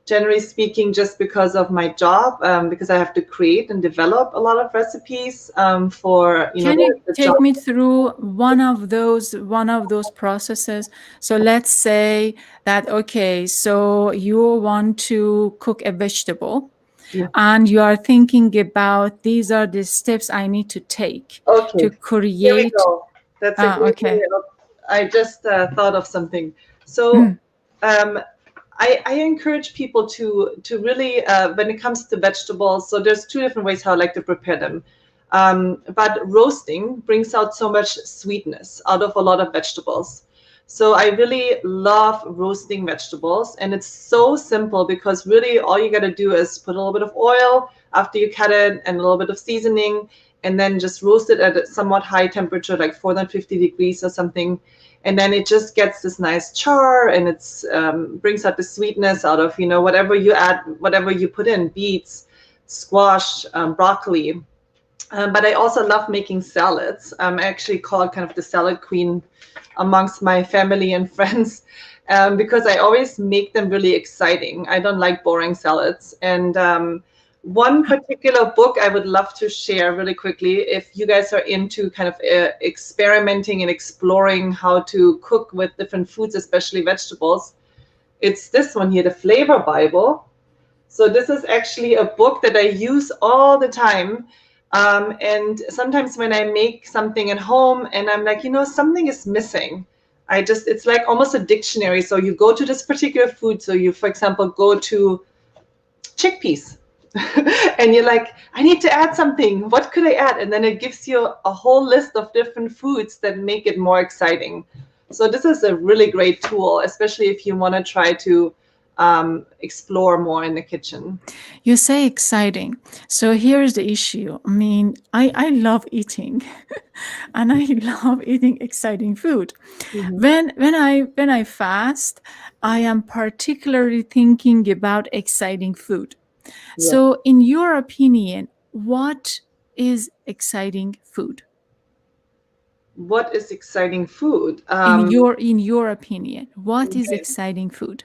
generally speaking, just because of my job, because I have to create and develop a lot of recipes for Can you the take job. me through one of those processes? So let's say that, okay, so you want to cook a vegetable. Yeah. And you are thinking about these are the steps I need to take to Okay, here we create. go. That's a great way. Okay. I just thought of something. So um, I encourage people to really, when it comes to vegetables, so there's two different ways how I like to prepare them. But roasting brings out so much sweetness out of a lot of vegetables. So I really love roasting vegetables, and it's so simple because really all you got to do is put a little bit of oil after you cut it and a little bit of seasoning, and then just roast it at a somewhat high temperature, like 450 degrees or something. And then it just gets this nice char, and it's brings out the sweetness out of whatever you add, whatever you put in, beets, squash, broccoli. But I also love making salads. I'm actually called kind of the salad queen amongst my family and friends because I always make them really exciting. I don't like boring salads. And one particular book I would love to share really quickly, if you guys are into kind of experimenting and exploring how to cook with different foods, especially vegetables, it's this one here, the Flavor Bible. So this is actually a book that I use all the time. And sometimes when I make something at home and I'm like, something is missing, it's like almost a dictionary. So you go to this particular food. So you, for example, go to chickpeas and you're like, I need to add something. What could I add? And then it gives you a whole list of different foods that make it more exciting. So this is a really great tool, especially if you want to try to explore more in the kitchen. You say exciting. So here's the issue. I mean, I love eating and I love eating exciting food. When I fast, I am particularly thinking about exciting food. Yeah. So in your opinion, what is exciting food? What is exciting food? In your opinion, what is exciting food?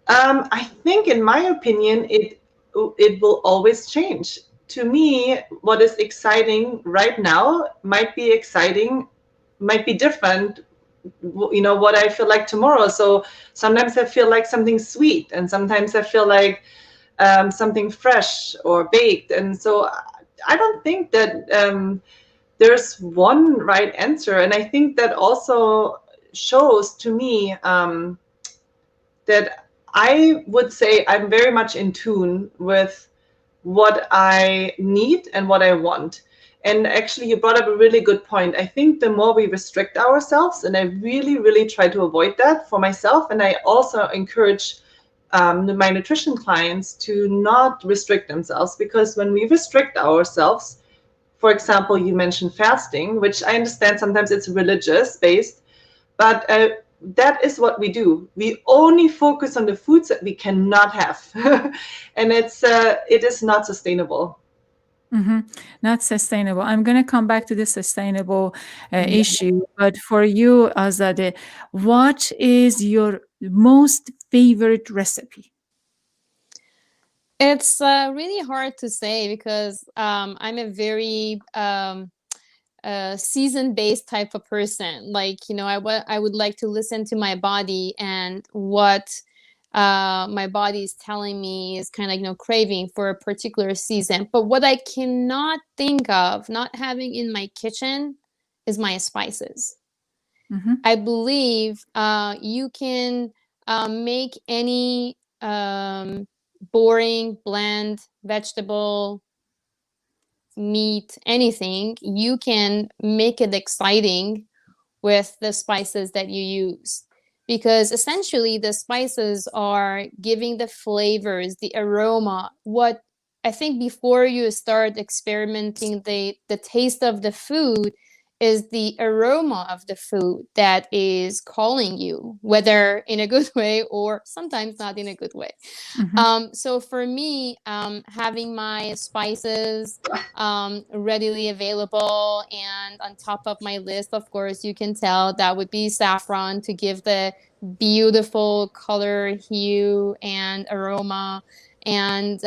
I think, in my opinion, it will always change. To me, what is exciting right now might be exciting, might be different. What I feel like tomorrow. So sometimes I feel like something sweet, and sometimes I feel like something fresh or baked. And so I don't think that there's one right answer. And I think that also shows to me that I would say I'm very much in tune with what I need and what I want. And actually, you brought up a really good point. I think the more we restrict ourselves, and I really, really try to avoid that for myself, and I also encourage my nutrition clients to not restrict themselves, because when we restrict ourselves, for example, you mentioned fasting, which I understand sometimes it's religious based, but that is what we do. We only focus on the foods that we cannot have, and it is not sustainable. Not sustainable. I'm going to come back to the sustainable issue. But for you, Azadeh, what is your most favorite recipe? It's really hard to say because I'm a very season-based type of person. Like, I would like to listen to my body, and what my body is telling me is kind of craving for a particular season. But what I cannot think of not having in my kitchen is my spices. I believe you can make any boring, bland vegetable meat, anything, you can make it exciting with the spices that you use. Because essentially the spices are giving the flavors, the aroma. What I think before you start experimenting the taste of the food is the aroma of the food that is calling you, whether in a good way or sometimes not in a good way. So for me, having my spices readily available and on top of my list, of course, you can tell that would be saffron to give the beautiful color, hue, and aroma. And,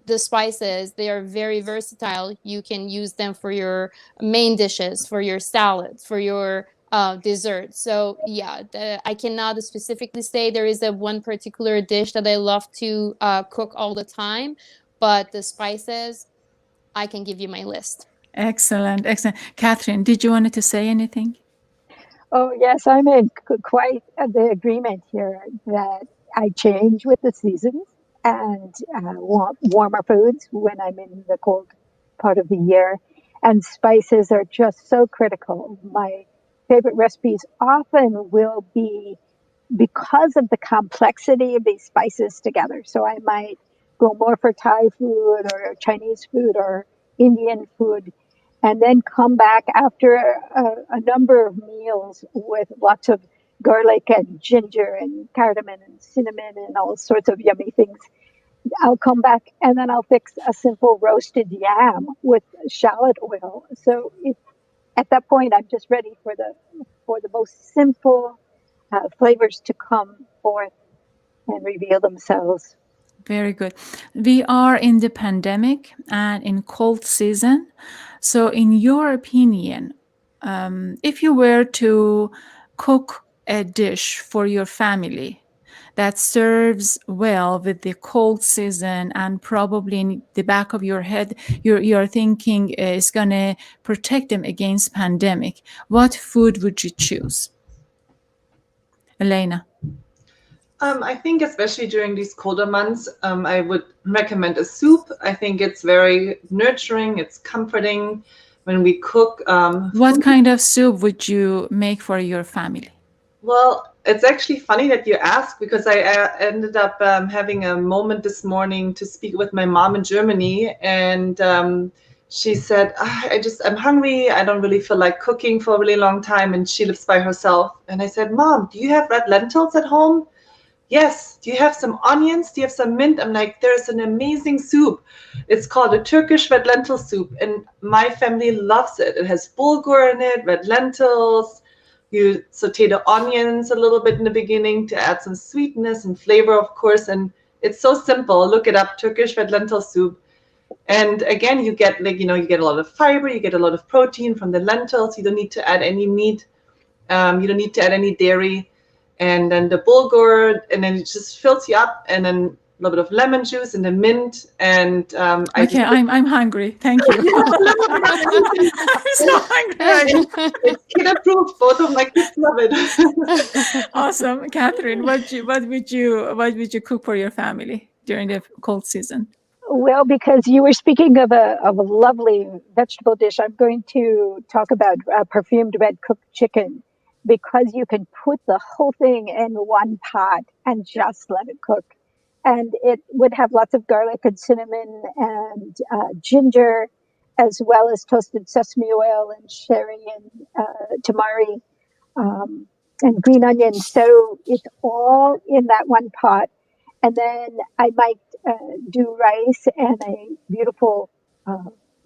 the spices, they are very versatile. You can use them for your main dishes, for your salads, for your dessert. So yeah, I cannot specifically say there is a one particular dish that I love to cook all the time, but the spices, I can give you my list. Excellent, excellent. Kathryn, did you want to say anything? Oh, yes, I'm in quite the agreement here that I change with the seasons and want warmer foods when I'm in the cold part of the year. And spices are just so critical. My favorite recipes often will be because of the complexity of these spices together. So I might go more for Thai food or Chinese food or Indian food, and then come back after a number of meals with lots of garlic and ginger and cardamom and cinnamon and all sorts of yummy things. I'll come back and then I'll fix a simple roasted yam with shallot oil. So at that point, I'm just ready for the most simple flavors to come forth and reveal themselves. Very good. We are in the pandemic and in cold season. So in your opinion, if you were to cook a dish for your family that serves well with the cold season, and probably in the back of your head, you're thinking is going to protect them against pandemic, what food would you choose? Elena. I think especially during these colder months, I would recommend a soup. I think it's very nurturing. It's comforting when we cook. What kind of soup would you make for your family? Well, it's actually funny that you ask, because I ended up having a moment this morning to speak with my mom in Germany, and she said, I'm hungry. I don't really feel like cooking for a really long time, and she lives by herself. And I said, Mom, do you have red lentils at home? Yes. Do you have some onions? Do you have some mint? I'm like, there's an amazing soup. It's called a Turkish red lentil soup, and my family loves it. It has bulgur in it, red lentils. You saute the onions a little bit in the beginning to add some sweetness and flavor, of course. And it's so simple. Look it up, Turkish red lentil soup. And again, you get you get a lot of fiber, you get a lot of protein from the lentils. You don't need to add any meat. You don't need to add any dairy. And then the bulgur, and then it just fills you up, and then a little bit of lemon juice and the mint. And I'm hungry. Thank you. I'm so hungry. It's kid approved. Both of my kids love it. Awesome, Kathryn. What would you cook for your family during the cold season? Well, because you were speaking of a lovely vegetable dish, I'm going to talk about perfumed red cooked chicken, because you can put the whole thing in one pot and just let it cook. And it would have lots of garlic and cinnamon and ginger, as well as toasted sesame oil and sherry and tamari and green onions. So it's all in that one pot. And then I might do rice and a beautiful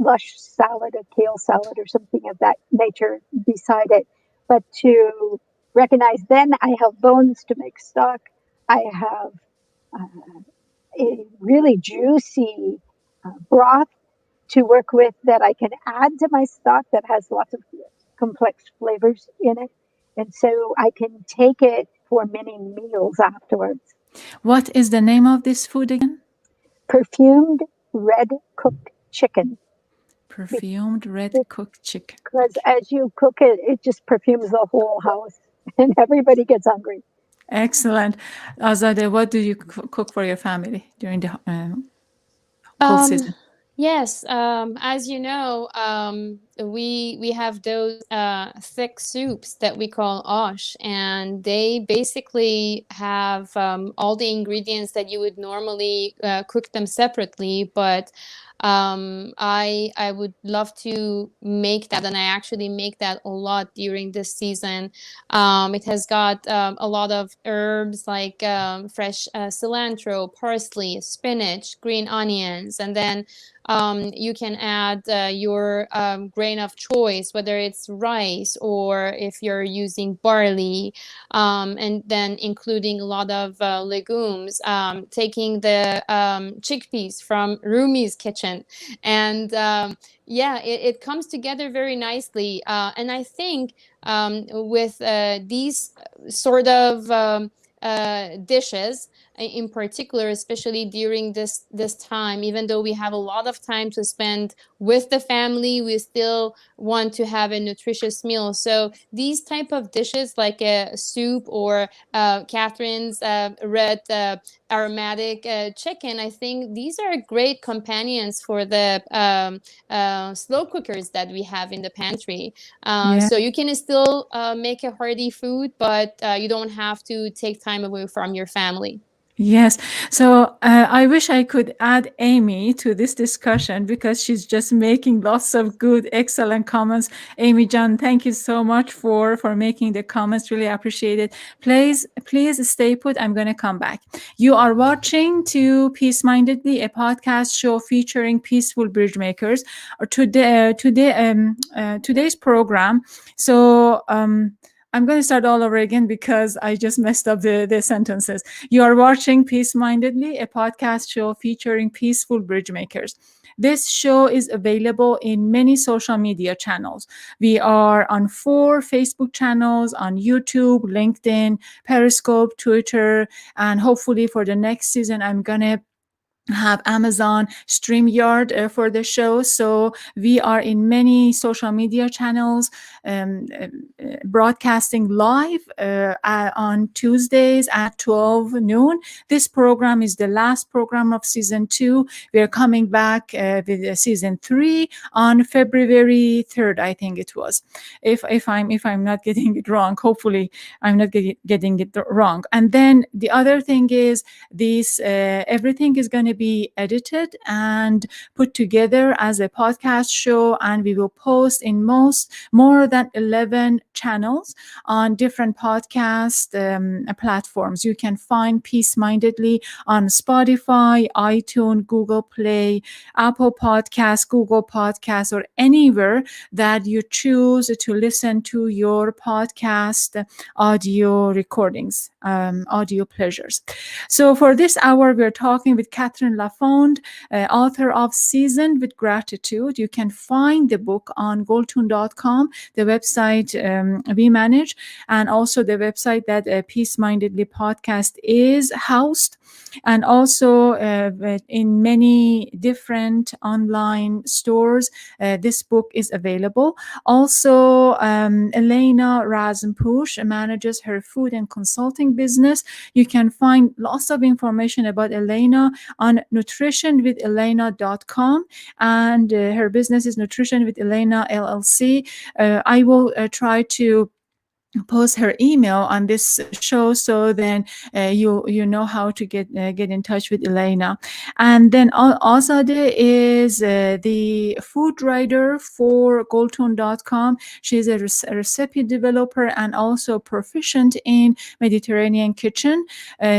lush salad, a kale salad or something of that nature beside it. But to recognize, then I have bones to make stock. I have a really juicy broth to work with that I can add to my stock that has lots of complex flavors in it. And so I can take it for many meals afterwards. What is the name of this food again? Perfumed red cooked chicken. Perfumed red cooked chicken. Because as you cook it, it just perfumes the whole house and everybody gets hungry. Excellent. Azadeh, what do you cook for your family during the cold season? Yes, as you know, we have those thick soups that we call osh, and they basically have all the ingredients that you would normally cook them separately. But I would love to make that, and I actually make that a lot during this season. It has got a lot of herbs like fresh cilantro, parsley, spinach, green onions, and then you can add your grain of choice, whether it's rice or if you're using barley, and then including a lot of legumes, taking the chickpeas from Rumi's kitchen. And yeah, it comes together very nicely. And I think with these sort of dishes, in particular, especially during this time, even though we have a lot of time to spend with the family, we still want to have a nutritious meal. So these type of dishes, like a soup or Kathryn's red aromatic chicken, I think these are great companions for the slow cookers that we have in the pantry. Yeah. So you can still make a hearty food, but you don't have to take time away from your family. Yes. So I wish I could add Amy to this discussion because she's just making lots of good, excellent comments. Amy John, thank you so much for making the comments. Really appreciate it. Please stay put. I'm going to come back. You are watching to Peace Mindedly, a podcast show featuring peaceful bridge makers. Today's program. So I'm going to start all over again because I just messed up the sentences. You are watching Peace Mindedly, a podcast show featuring peaceful bridge makers. This show is available in many social media channels. We are on 4 Facebook channels, on YouTube, LinkedIn, Periscope, Twitter, and hopefully for the next season, I'm going to have Amazon StreamYard for the show. So we are in many social media channels, broadcasting live on Tuesdays at 12 noon. This program is the last program of season 2. We are coming back with season 3 on February 3rd, I think it was. If I'm not getting it wrong, hopefully I'm not getting it wrong. And then the other thing is this: everything is going to be edited and put together as a podcast show, and we will post in more than 11 channels on different podcast platforms. You can find Peace Mindedly on Spotify, iTunes, Google Play, Apple Podcasts, Google Podcasts, or anywhere that you choose to listen to your podcast audio recordings, audio pleasures. So for this hour, we're talking with Kathryn Lafond, author of Seasoned with Gratitude. You can find the book on goldtune.com, the website we manage, and also the website that Peace Mindedly podcast is housed, and also in many different online stores. This book is available. Also, Elena Razmpoosh manages her food and consulting business. You can find lots of information about Elena on nutritionwithelena.com, and her business is Nutrition with Elena LLC. I will try to post her email on this show, so then you know how to get in touch with Elena. And then Azadeh is the food writer for goldtune.com. She's a recipe developer and also proficient in Mediterranean kitchen.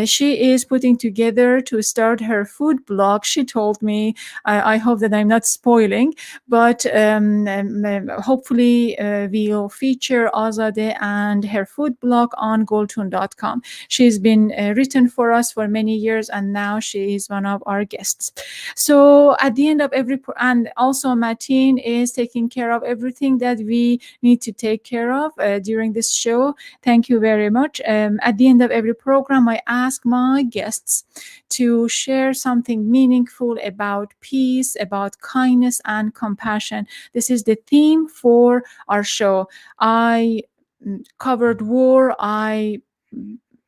She is putting together to start her food blog. She told me, I hope that I'm not spoiling, but hopefully we'll feature Azadeh and her food blog on goldtune.com. She's been written for us for many years, and now she is one of our guests. So at the end of and also Mateen is taking care of everything that we need to take care of during this show. Thank you very much. At the end of every program, I ask my guests to share something meaningful about peace, about kindness and compassion. This is the theme for our show. I covered war. I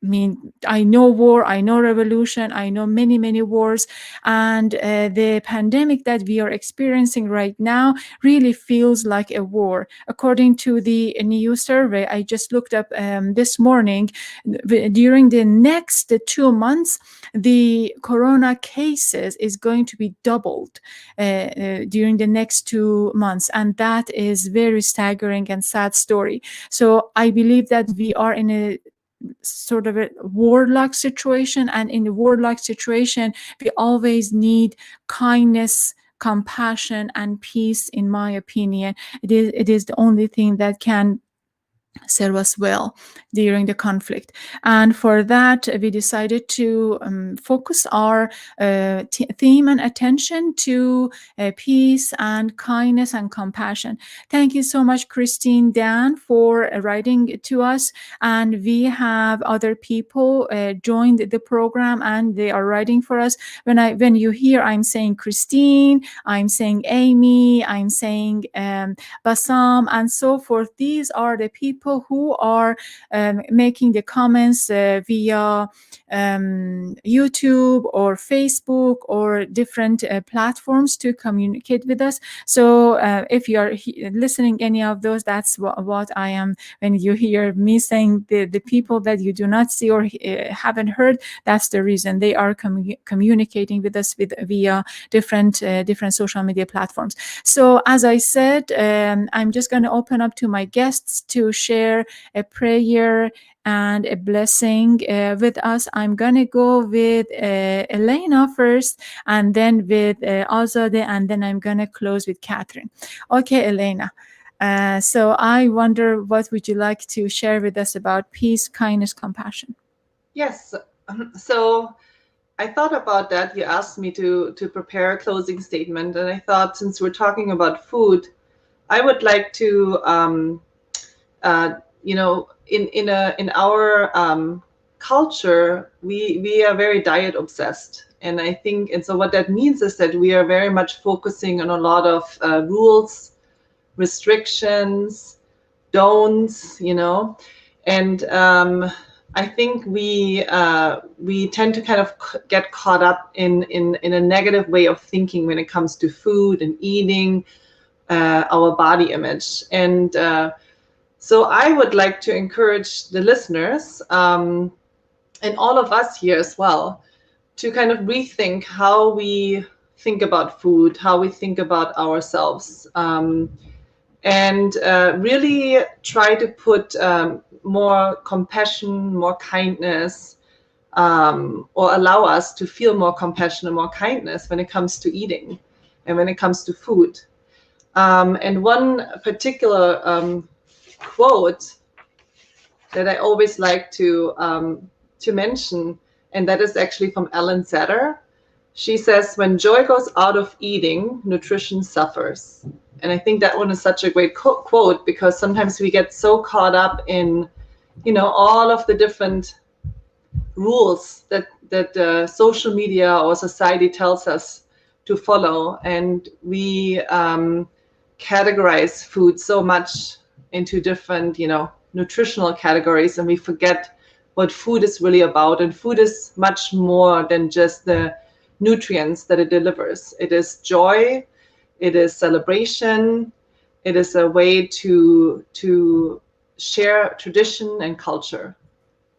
mean, I know war, I know revolution, I know many, many wars. And the pandemic that we are experiencing right now really feels like a war. According to the new survey I just looked up this morning, during the next 2 months, the corona cases is going to be doubled during the next 2 months. And that is very staggering and sad story. So I believe that we are in a sort of a warlike situation, and in the warlike situation we always need kindness, compassion, and peace. In my opinion, it is the only thing that can serve us well during the conflict. And for that, we decided to focus our theme and attention to peace and kindness and compassion. Thank you so much, Christine Dan, for writing to us. And we have other people joined the program, and they are writing for us. When you hear I'm saying Christine, I'm saying Amy, I'm saying Bassam, and so forth, these are the people who are making the comments via YouTube or Facebook or different platforms to communicate with us. So if you are listening any of those, that's what I am. When you hear me saying the people that you do not see or haven't heard, that's the reason. They are communicating with us via different social media platforms. So as I said, I'm just going to open up to my guests to share a prayer and a blessing with us. I'm going to go with Elena first, and then with Azadeh, and then I'm going to close with Kathryn. Okay, Elena. So I wonder, what would you like to share with us about peace, kindness, compassion? Yes. So I thought about that. You asked me to prepare a closing statement, and I thought, since we're talking about food, I would like to, in our culture, we are very diet obsessed, and I think, and so what that means is that we are very much focusing on a lot of rules, restrictions, don'ts, and I think we tend to kind of get caught up in a negative way of thinking when it comes to food and eating, our body image. And so I would like to encourage the listeners, and all of us here as well, to kind of rethink how we think about food, how we think about ourselves, and really try to put more compassion, more kindness, or allow us to feel more compassion and more kindness when it comes to eating and when it comes to food. And one particular quote that I always like to mention, and that is actually from Ellen Satter. She says, "When joy goes out of eating, nutrition suffers." And I think that one is such a great quote, because sometimes we get so caught up in, all of the different rules that social media or society tells us to follow, and we categorize food so much into different, nutritional categories, and we forget what food is really about. And food is much more than just the nutrients that it delivers. It is joy, it is celebration, it is a way to share tradition and culture.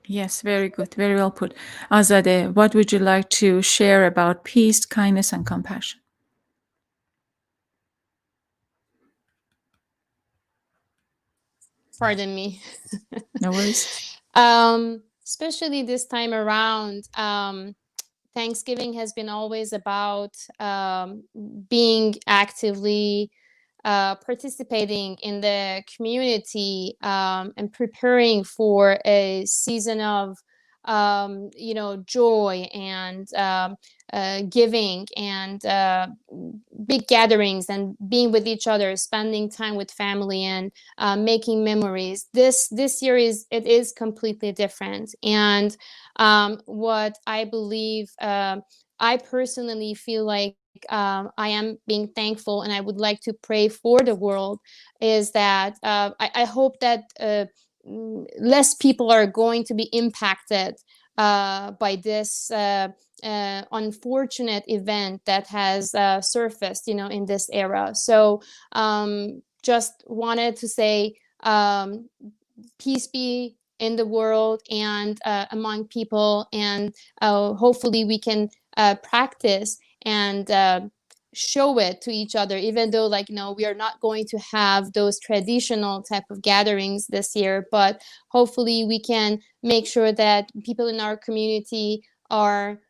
Yes, very good, very well put. Azadeh, what would you like to share about peace, kindness, and compassion? Pardon me. No worries. Especially this time around, Thanksgiving has been always about being actively participating in the community, and preparing for a season of joy and giving, and big gatherings, and being with each other, spending time with family, and making memories. This year is completely different. And what I believe, I personally feel like I am being thankful, and I would like to pray for the world, is that I hope that less people are going to be impacted by this unfortunate event that has surfaced, in this era. So just wanted to say, peace be in the world and among people, and hopefully we can practice and show it to each other, even though we are not going to have those traditional type of gatherings this year, but hopefully we can make sure that people in our community are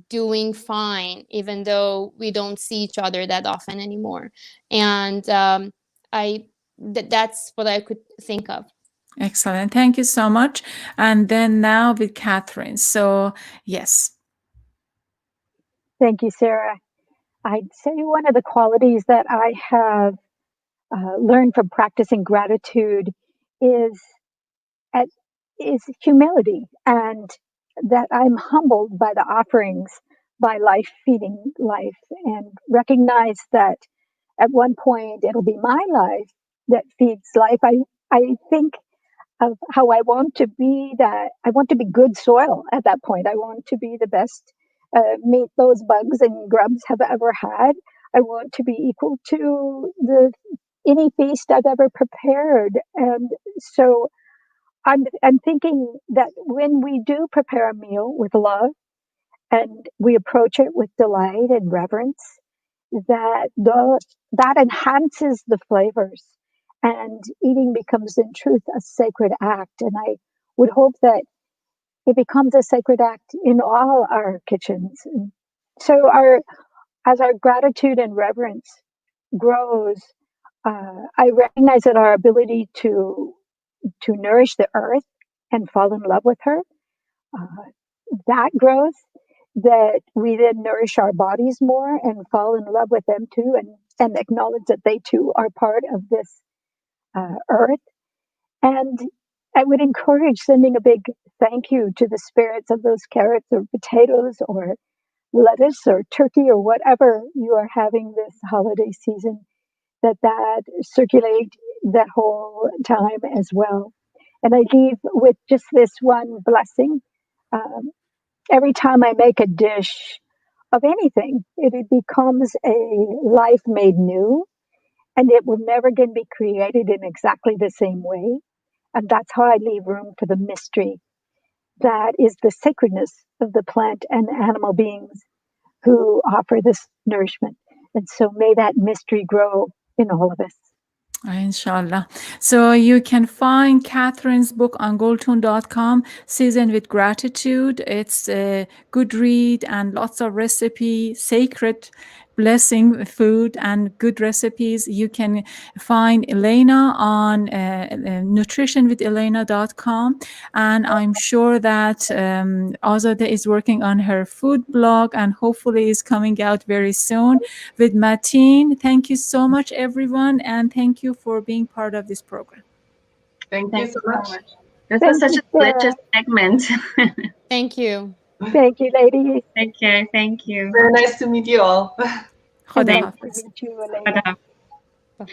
doing fine, even though we don't see each other that often anymore. And that's what I could think of. Excellent. Thank you so much. And then now with Kathryn. So, yes. Thank you, Sarah. I'd say one of the qualities that I have learned from practicing gratitude is humility, and that I'm humbled by the offerings, by life feeding life, and recognize that at one point it'll be my life that feeds life. I think of how I want to be good soil at that point. I want to be the best meat those bugs and grubs have ever had. I want to be equal to any feast I've ever prepared. And so I'm thinking that when we do prepare a meal with love and we approach it with delight and reverence, that enhances the flavors, and eating becomes in truth a sacred act. And I would hope that it becomes a sacred act in all our kitchens. And so as our gratitude and reverence grows, I recognize that our ability to nourish the earth and fall in love with her, that grows, that we then nourish our bodies more and fall in love with them too, and acknowledge that they too are part of this earth. And I would encourage sending a big thank you to the spirits of those carrots or potatoes or lettuce or turkey or whatever you are having this holiday season, that circulate that whole time as well. And I leave with just this one blessing. Every time I make a dish of anything, it becomes a life made new, and it will never again be created in exactly the same way. And that's how I leave room for the mystery that is the sacredness of the plant and animal beings who offer this nourishment. And so may that mystery grow in all of us. Inshallah. So you can find Kathryn's book on goldtune.com, Seasoned with Gratitude. It's a good read and lots of recipe, sacred blessing food and good recipes. You can find Elena on nutritionwithelena.com. And I'm sure that Azadeh is working on her food blog and hopefully is coming out very soon with Mateen. Thank you so much, everyone. And thank you for being part of this program. Thank you so much. This was such a delicious segment. Thank you. Thank you, ladies. Take care. Thank you. Very nice to meet you all. Khuda Nice Hafiz. to meet you, Elena. Bye.